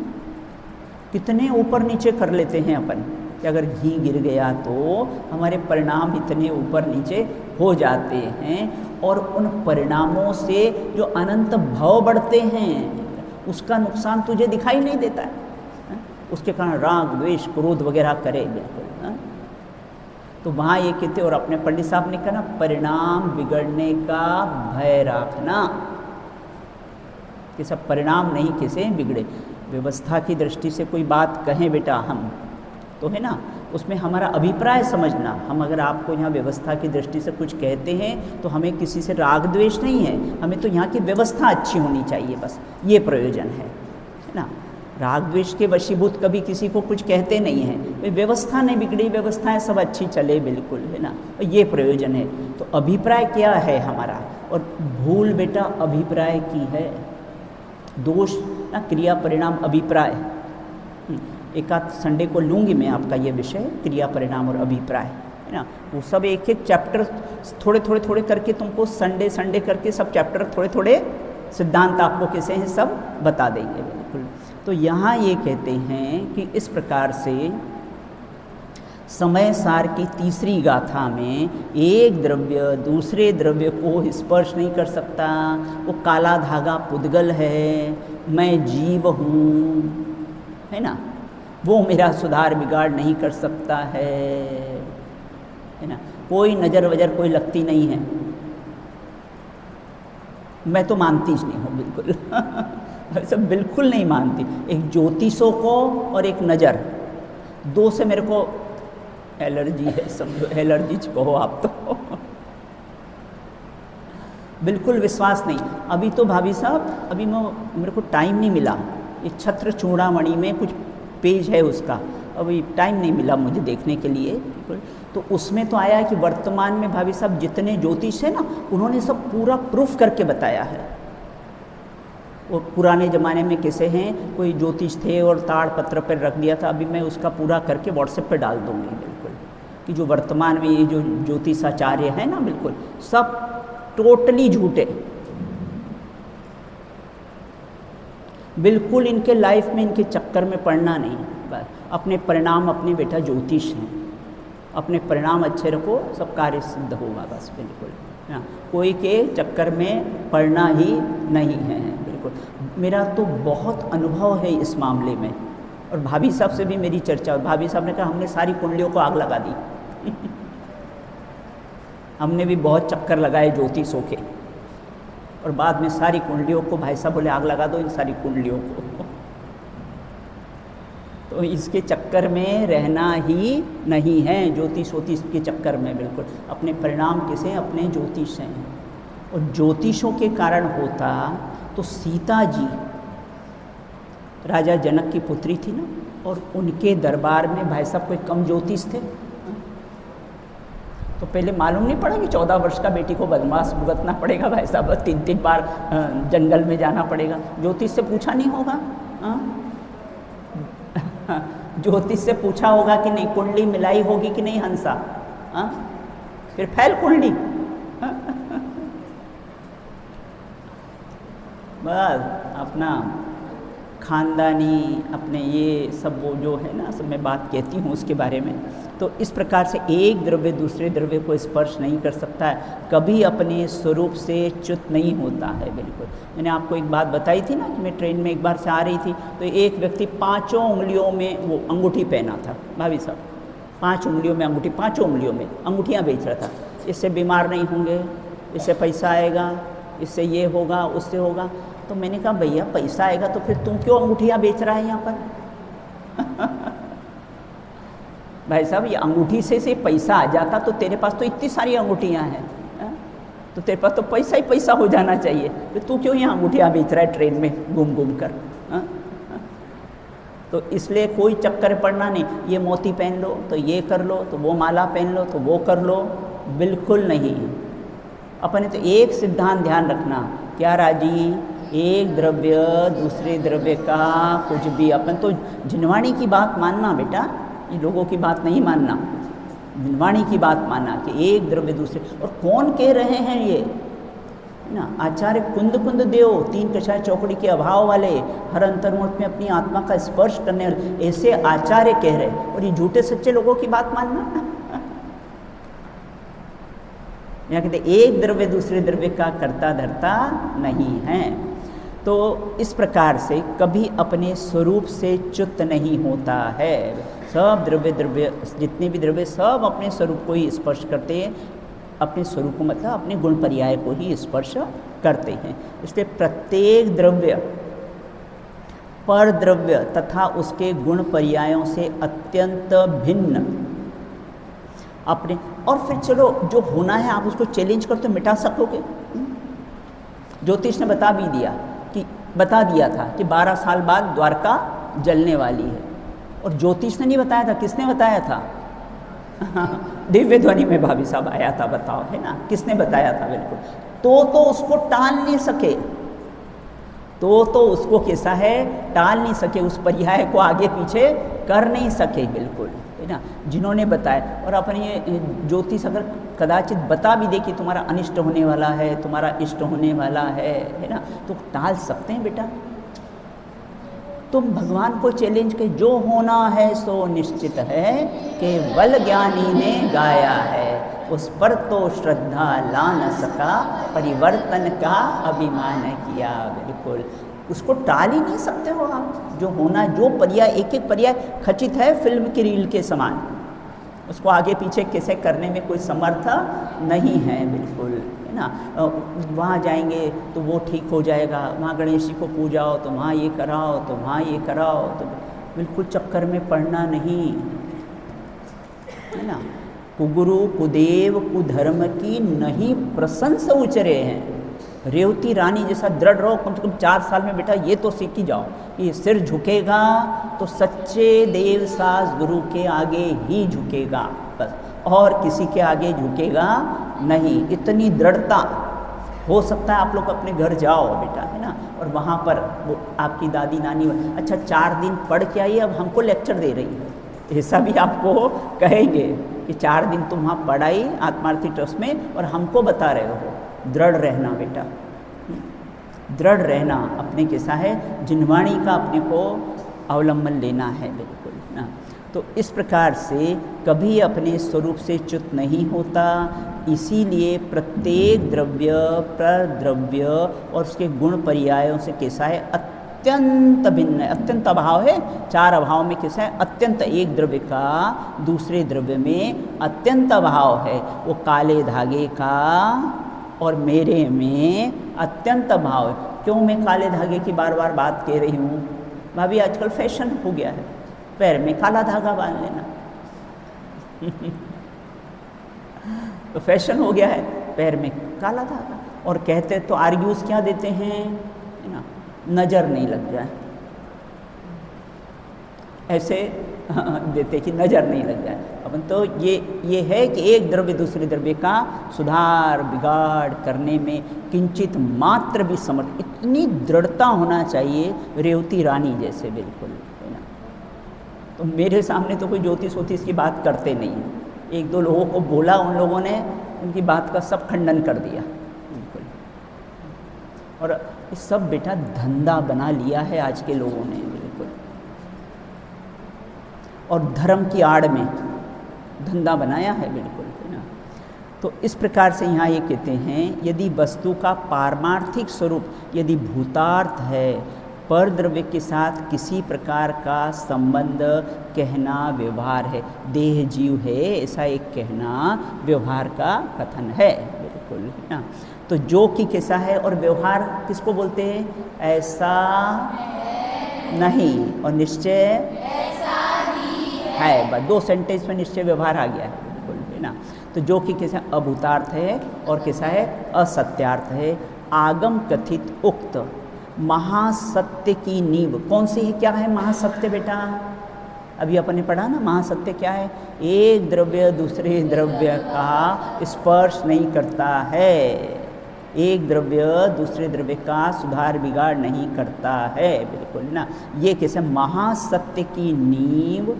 कितने ऊपर नीचे कर लेते हैं अपन। कि अगर घी गिर गया तो हमारे परिणाम इतने ऊपर नीचे हो जाते हैं, और उन परिणामों से जो अनंत भव बढ़ते हैं, उसका नुकसान तुझे दिखाई नहीं देता है। उसके कारण राग द्वेष क्रोध वगैरह करे। बिल्कुल। हाँ? तो वहाँ ये कहते, और अपने पंडित साहब ने कहा ना, परिणाम बिगड़ने का भय रखना, कि सब परिणाम नहीं किसे बिगड़े। व्यवस्था की दृष्टि से कोई बात कहें बेटा हम तो है ना, उसमें हमारा अभिप्राय समझना। हम अगर आपको यहाँ व्यवस्था की दृष्टि से कुछ कहते हैं तो हमें किसी से राग द्वेष नहीं है, हमें तो यहाँ की व्यवस्था अच्छी होनी चाहिए, बस ये प्रयोजन है ना। राग द्वेष के वशीभूत कभी किसी को कुछ कहते नहीं हैं, व्यवस्था नहीं बिगड़ी, व्यवस्थाएं सब अच्छी चले। बिल्कुल है ना, ये प्रयोजन है। तो अभिप्राय क्या है हमारा, और भूल बेटा अभिप्राय की है। दोष ना क्रिया परिणाम अभिप्राय। एक आध संडे को लूँगी मैं आपका ये विषय, क्रिया परिणाम और अभिप्राय है ना। वो सब एक एक चैप्टर थोड़े करके तुमको संडे करके सब चैप्टर थोड़े सिद्धांत आपको कैसे हैं सब बता देंगे। बिल्कुल। तो यहाँ ये कहते हैं कि इस प्रकार से समय सार की तीसरी गाथा में एक द्रव्य दूसरे द्रव्य को स्पर्श नहीं कर सकता। वो काला धागा पुद्गल है, मैं जीव हूँ, है ना, वो मेरा सुधार बिगाड़ नहीं कर सकता है ना। कोई नज़र वजर कोई लगती नहीं है, मैं तो मानती ही नहीं हूँ। बिल्कुल सब बिल्कुल नहीं मानती। एक ज्योतिषों को और एक नज़र, दो से मेरे को एलर्जी है, समझो एलर्जी कहो आप तो। बिल्कुल विश्वास नहीं। अभी तो भाभी साहब, अभी मेरे को टाइम नहीं मिला, ये छत्र चूड़ामणि में कुछ पेज है उसका, अभी टाइम नहीं मिला मुझे देखने के लिए। तो उसमें तो आया है कि वर्तमान में भाभी साहब जितने ज्योतिष है ना, उन्होंने सब पूरा प्रूफ करके बताया है। वो पुराने ज़माने में कैसे हैं, कोई ज्योतिष थे और ताड़ पत्र पर रख दिया था। अभी मैं उसका पूरा करके व्हाट्सएप पे डाल दूँगी। बिल्कुल कि जो वर्तमान में ये जो ज्योतिषाचार्य हैं ना, बिल्कुल सब टोटली झूठे। बिल्कुल इनके लाइफ में इनके चक्कर में पड़ना नहीं, बस अपने परिणाम अपने बेटा ज्योतिष हैं, अपने परिणाम अच्छे रखो, सब कार्य सिद्ध होगा बस। बिल्कुल ना, कोई के चक्कर में पड़ना ही नहीं है। बिल्कुल मेरा तो बहुत अनुभव है इस मामले में, और भाभी साहब से भी मेरी चर्चा, और भाभी साहब ने कहा हमने सारी कुंडलियों को आग लगा दी। हमने भी बहुत चक्कर लगाए ज्योतिषों के, और बाद में सारी कुंडलियों को भाई साहब बोले आग लगा दो इन सारी कुंडलियों को। तो इसके चक्कर में रहना ही नहीं है, ज्योतिष वोतिष के चक्कर में बिल्कुल। अपने परिणाम किसे, अपने ज्योतिष हैं। और ज्योतिषों के कारण होता तो सीता जी राजा जनक की पुत्री थी ना, और उनके दरबार में भाई साहब कोई कम ज्योतिष थे? तो पहले मालूम नहीं पड़ा कि 14 वर्ष का बेटी को वनवास भुगतना पड़ेगा भाई साहब, 3-3 बार जंगल में जाना पड़ेगा? ज्योतिष से पूछा नहीं होगा? ज्योतिष से पूछा होगा कि नहीं, कुंडली मिलाई होगी कि नहीं हंसा? फिर फैल कुंडली। बस अपना खानदानी अपने ये सब वो जो है ना, सब मैं बात कहती हूँ उसके बारे में। तो इस प्रकार से एक द्रव्य दूसरे द्रव्य को स्पर्श नहीं कर सकता है, कभी अपने स्वरूप से च्युत नहीं होता है बिल्कुल। मैंने आपको एक बात बताई थी ना कि मैं ट्रेन में एक बार से आ रही थी, तो एक व्यक्ति 5 उंगलियों में वो अंगूठी पहना था भाभी साहब, 5 उंगलियों में अंगूठी, 5 उंगलियों में अंगूठियाँ बेच रहा था। इससे बीमार नहीं होंगे, इससे पैसा आएगा, इससे ये होगा, उससे होगा। तो मैंने कहा भैया पैसा आएगा तो फिर तुम क्यों अंगूठियाँ बेच रहा है यहाँ पर? भाई साहब ये अंगूठी से पैसा आ जाता तो तेरे पास तो इतनी सारी अंगूठियाँ हैं, तो तेरे पास तो पैसा ही पैसा हो जाना चाहिए, तो तू क्यों यहाँ अंगूठियाँ बेच रहा है ट्रेन में घूम घूम कर? तो इसलिए कोई चक्कर पड़ना नहीं, ये मोती पहन लो तो ये कर लो, तो वो माला पहन लो तो वो कर लो, बिल्कुल नहीं। अपने तो एक सिद्धांत ध्यान रखना, क्या राजी, एक द्रव्य दूसरे द्रव्य का कुछ भी, अपन तो जिनवाणी की बात मानना बेटा, ये लोगों की बात नहीं मानना, जिनवाणी की बात मानना कि एक द्रव्य दूसरे। और कौन कह रहे हैं ये ना? आचार्य कुंद देव, 3 कषाय चौकड़ी के अभाव वाले, हर अंतर्मुख में अपनी आत्मा का स्पर्श करने वाले, ऐसे आचार्य कह रहे, और ये झूठे सच्चे लोगों की बात मानना। यहाँ कहते एक द्रव्य दूसरे द्रव्य का कर्ता धर्ता नहीं है। तो इस प्रकार से कभी अपने स्वरूप से च्युत नहीं होता है। सब द्रव्य जितने भी द्रव्य सब अपने स्वरूप को ही स्पर्श करते हैं, अपने स्वरूप को मतलब अपने गुण पर्याय को ही स्पर्श करते हैं। इसलिए प्रत्येक द्रव्य पर द्रव्य तथा उसके गुण पर्यायों से अत्यंत भिन्न अपने। और फिर चलो जो होना है आप उसको चैलेंज करते मिटा सकोगे। ज्योतिष ने बता दिया था कि 12 साल बाद द्वारका जलने वाली है, और ज्योतिष ने नहीं बताया था, किसने बताया था? दिव्य ध्वनि में भाभी साहब आया था, बताओ, है ना, किसने बताया था? बिल्कुल। तो उसको टाल नहीं सके, तो उसको कैसा है, टाल नहीं सके, उस पर्याय को आगे पीछे कर नहीं सके, बिल्कुल, है ना, जिन्होंने बताया। और अपने ये ज्योतिष अगर कदाचित बता भी दे कि तुम्हारा अनिष्ट होने वाला है, तुम्हारा इष्ट होने वाला है ना, तो टाल सकते हैं बेटा। तुम भगवान को चैलेंज के, जो होना है सो निश्चित है, केवल ज्ञानी ने गाया है, उस पर तो श्रद्धा ला न सका, परिवर्तन का अभिमान किया। बिल्कुल, उसको टाल ही नहीं सकते हो आप। जो होना, जो पर्याय, एक एक पर्याय खचित है फिल्म की रील के समान, उसको आगे पीछे कैसे करने में कोई समर्थ नहीं है, बिल्कुल, है ना। वहाँ जाएंगे तो वो ठीक हो जाएगा, वहाँ गणेश जी को पूजाओ तो वहाँ ये कराओ, तो वहाँ ये कराओ, तो बिल्कुल चक्कर में पड़ना नहीं, है ना। कुगुरु कुदेव कुधर्म की नहीं प्रशंसा उचरे हैं। रेवती रानी जैसा दृढ़ रहो, कम से कम 4 साल में बेटा ये तो सीख ही जाओ कि सिर झुकेगा तो सच्चे देव सास गुरु के आगे ही झुकेगा, बस, और किसी के आगे झुकेगा नहीं। इतनी दृढ़ता हो सकता है आप लोग अपने घर जाओ बेटा, है ना, और वहाँ पर वो आपकी दादी नानी, अच्छा 4 दिन पढ़ के आइए, अब हमको लेक्चर दे रही है, ऐसा भी आपको कहेंगे कि 4 दिन तुम वहाँ पढ़ाई आत्मार्थी ट्रस्ट में और हमको बता रहे हो। दृढ़ रहना बेटा, दृढ़ रहना, अपने कैसा है, जिनवाणी का अपने को अवलंबन लेना है, बिल्कुल ना। तो इस प्रकार से कभी अपने स्वरूप से च्युत नहीं होता। इसीलिए प्रत्येक द्रव्य प्रद्रव्य और उसके गुण पर्यायों से कैसा है, अत्यंत भिन्न है, अत्यंत अभाव है। 4 अभाव में कैसा है, अत्यंत, एक द्रव्य का दूसरे द्रव्य में अत्यंत अभाव है। वो काले धागे का और मेरे में अत्यंत अभाव है। क्यों मैं काले धागे की बार बार बात कह रही हूँ भाभी? आजकल फैशन हो गया है, पैर में काला धागा बांध लेना। तो फैशन हो गया है पैर में काला धागा। और कहते तो आर्ग्यूज क्या देते हैं, है ना, नज़र नहीं लग जाए, ऐसे देते कि नज़र नहीं लग जाए। अपन तो ये है कि एक द्रव्य दूसरे द्रव्य का सुधार बिगाड़ करने में किंचित मात्र भी समर्थ, इतनी दृढ़ता होना चाहिए रेवती रानी जैसे, बिल्कुल, है ना। तो मेरे सामने तो कोई ज्योतिष वोतिष की बात करते नहीं है। एक दो लोगों को बोला, उन लोगों ने उनकी बात का सब खंडन कर दिया, बिल्कुल। और ये सब बेटा धंधा बना लिया है आज के लोगों ने, बिल्कुल। और धर्म की आड़ में धंधा बनाया है, बिल्कुल, है ना। तो इस प्रकार से यहाँ ये कहते हैं, यदि वस्तु का पारमार्थिक स्वरूप यदि भूतार्थ है, पर द्रव्य के साथ किसी प्रकार का संबंध, कहना, व्यवहार है, देह जीव है, ऐसा एक कहना व्यवहार का कथन है, बिल्कुल, है ना। तो जो कि कैसा है और व्यवहार किसको बोलते हैं, ऐसा नहीं और निश्चय है। बस 2 सेंटेंस में निश्चय व्यवहार आ गया है, बिल्कुल, है ना। तो जो कि कैसा अभूतार्थ है और कैसा है असत्यार्थ है। आगम कथित उक्त महासत्य की नींव कौन सी है, क्या है महासत्य बेटा, अभी अपन ने पढ़ा ना, महासत्य क्या है, एक द्रव्य दूसरे द्रव्य का स्पर्श नहीं करता है, एक द्रव्य दूसरे द्रव्य का सुधार बिगाड़ नहीं करता है, बिल्कुल ना। ये कैसे महासत्य की नींव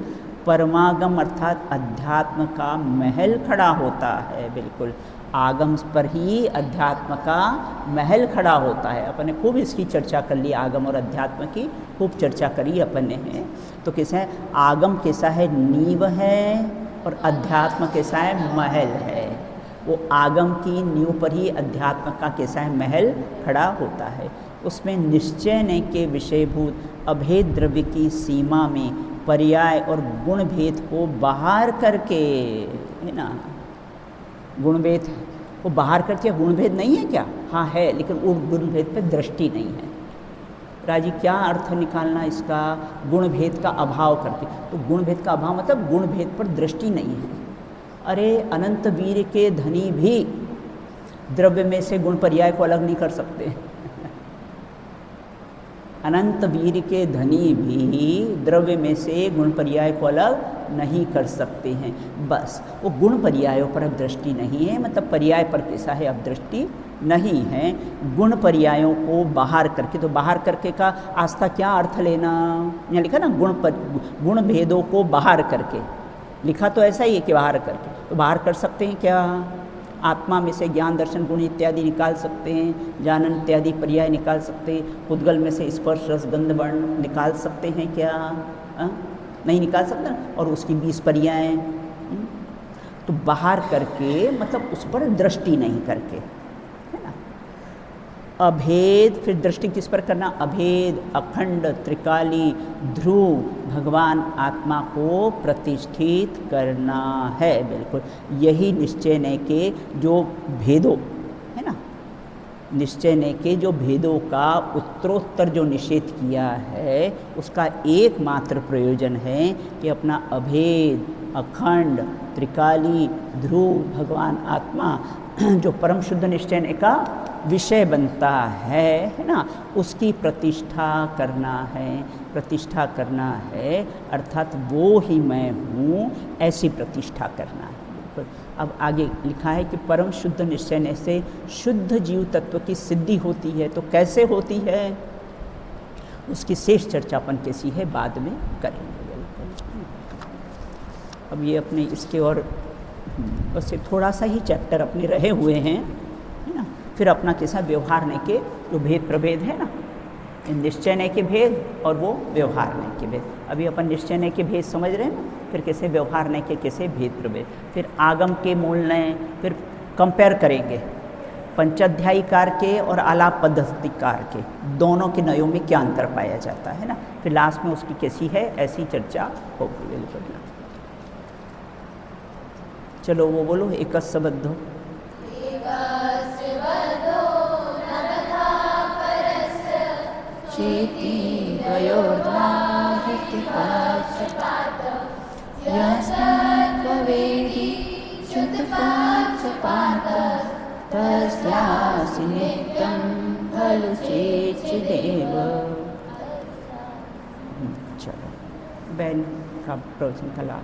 परमागम अर्थात अध्यात्म का महल खड़ा होता है, बिल्कुल। आगम पर ही अध्यात्म का महल खड़ा होता है। अपन ने खूब इसकी चर्चा कर ली, आगम और अध्यात्म की खूब चर्चा करी अपन ने है। तो कैसा है, आगम कैसा है, नींव है, और अध्यात्म कैसा है, महल है। वो आगम की नींव पर ही अध्यात्म का कैसा है, महल खड़ा होता है। उसमें निश्चय ने के विषयभूत अभेद द्रव्य की सीमा में पर्याय और गुण भेद को बाहर करके, है ना, गुणभेद को बाहर करके, गुणभेद नहीं है क्या, हाँ है, लेकिन वो गुणभेद पे दृष्टि नहीं है। राजी क्या अर्थ निकालना इसका, गुणभेद का अभाव करके। तो गुणभेद का अभाव मतलब गुणभेद पर दृष्टि नहीं है। अरे अनंत वीर के धनी भी द्रव्य में से गुण पर्याय को अलग नहीं कर सकते। अनंत वीर के धनी भी द्रव्य में से गुण पर्याय को अलग नहीं कर सकते हैं। बस वो गुण पर्यायों पर अब दृष्टि नहीं है, मतलब पर्याय पर कैसा है अब दृष्टि नहीं है। गुण पर्यायों को बाहर करके, तो बाहर करके का आस्था क्या अर्थ लेना, यहाँ लिखा ना गुण भेदों को बाहर करके, लिखा तो ऐसा ही है कि बाहर करके। तो बाहर कर सकते हैं क्या, आत्मा में से ज्ञान दर्शन गुण इत्यादि निकाल सकते हैं, जानन इत्यादि पर्याय निकाल सकते हैं, उद्गल में से स्पर्श रस गंध वर्ण निकाल सकते हैं क्या, नहीं निकाल सकते। और उसकी 20 पर्याय, तो बाहर करके मतलब उस पर दृष्टि नहीं करके, है ना। अभेद, फिर दृष्टि किस पर करना, अभेद, अखंड, त्रिकाली, ध्रुव भगवान आत्मा को प्रतिष्ठित करना है, बिल्कुल। यही निश्चय ने के जो भेदों, है ना, निश्चय ने के जो भेदों का उत्तरोत्तर जो निषेध किया है, उसका एकमात्र प्रयोजन है कि अपना अभेद, अखंड, त्रिकाली, ध्रुव भगवान आत्मा जो परम शुद्ध निश्चय ने का विषय बनता है ना, उसकी प्रतिष्ठा करना है, प्रतिष्ठा करना है, अर्थात वो ही मैं हूँ, ऐसी प्रतिष्ठा करना है। अब आगे लिखा है कि परम शुद्ध निश्चय से शुद्ध जीव तत्व की सिद्धि होती है। तो कैसे होती है, उसकी शेष चर्चा अपन कैसी है बाद में करेंगे। अब ये अपने इसके और बस थोड़ा सा ही चैप्टर अपने रहे हुए हैं, है ना। फिर अपना कैसा व्यवहार ने के जो भेद प्रभेद है ना, निश्चय ने के भेद और वो व्यवहार ने के भेद। अभी अपन निश्चय ने के भेद समझ रहे हैं, फिर कैसे व्यवहार ने के कैसे भेद प्रभेद, फिर आगम के मूल नए, फिर कंपेयर करेंगे पंचाध्यायीकार के और आलाप पद्धतिकार के, दोनों के नयों में क्या अंतर पाया जाता है ना। फिर लास्ट में उसकी कैसी है ऐसी चर्चा होगी, बिल्कुल। चलो वो बोलो, एकस्सबद्धो चेति वयोर्धाः यस्तात्त्ववेदी शुद्धपाचपातः तस्यासि नित्यं खलु चेच्चिदेव। चलो बैन फ्रॉम प्रोजन कला।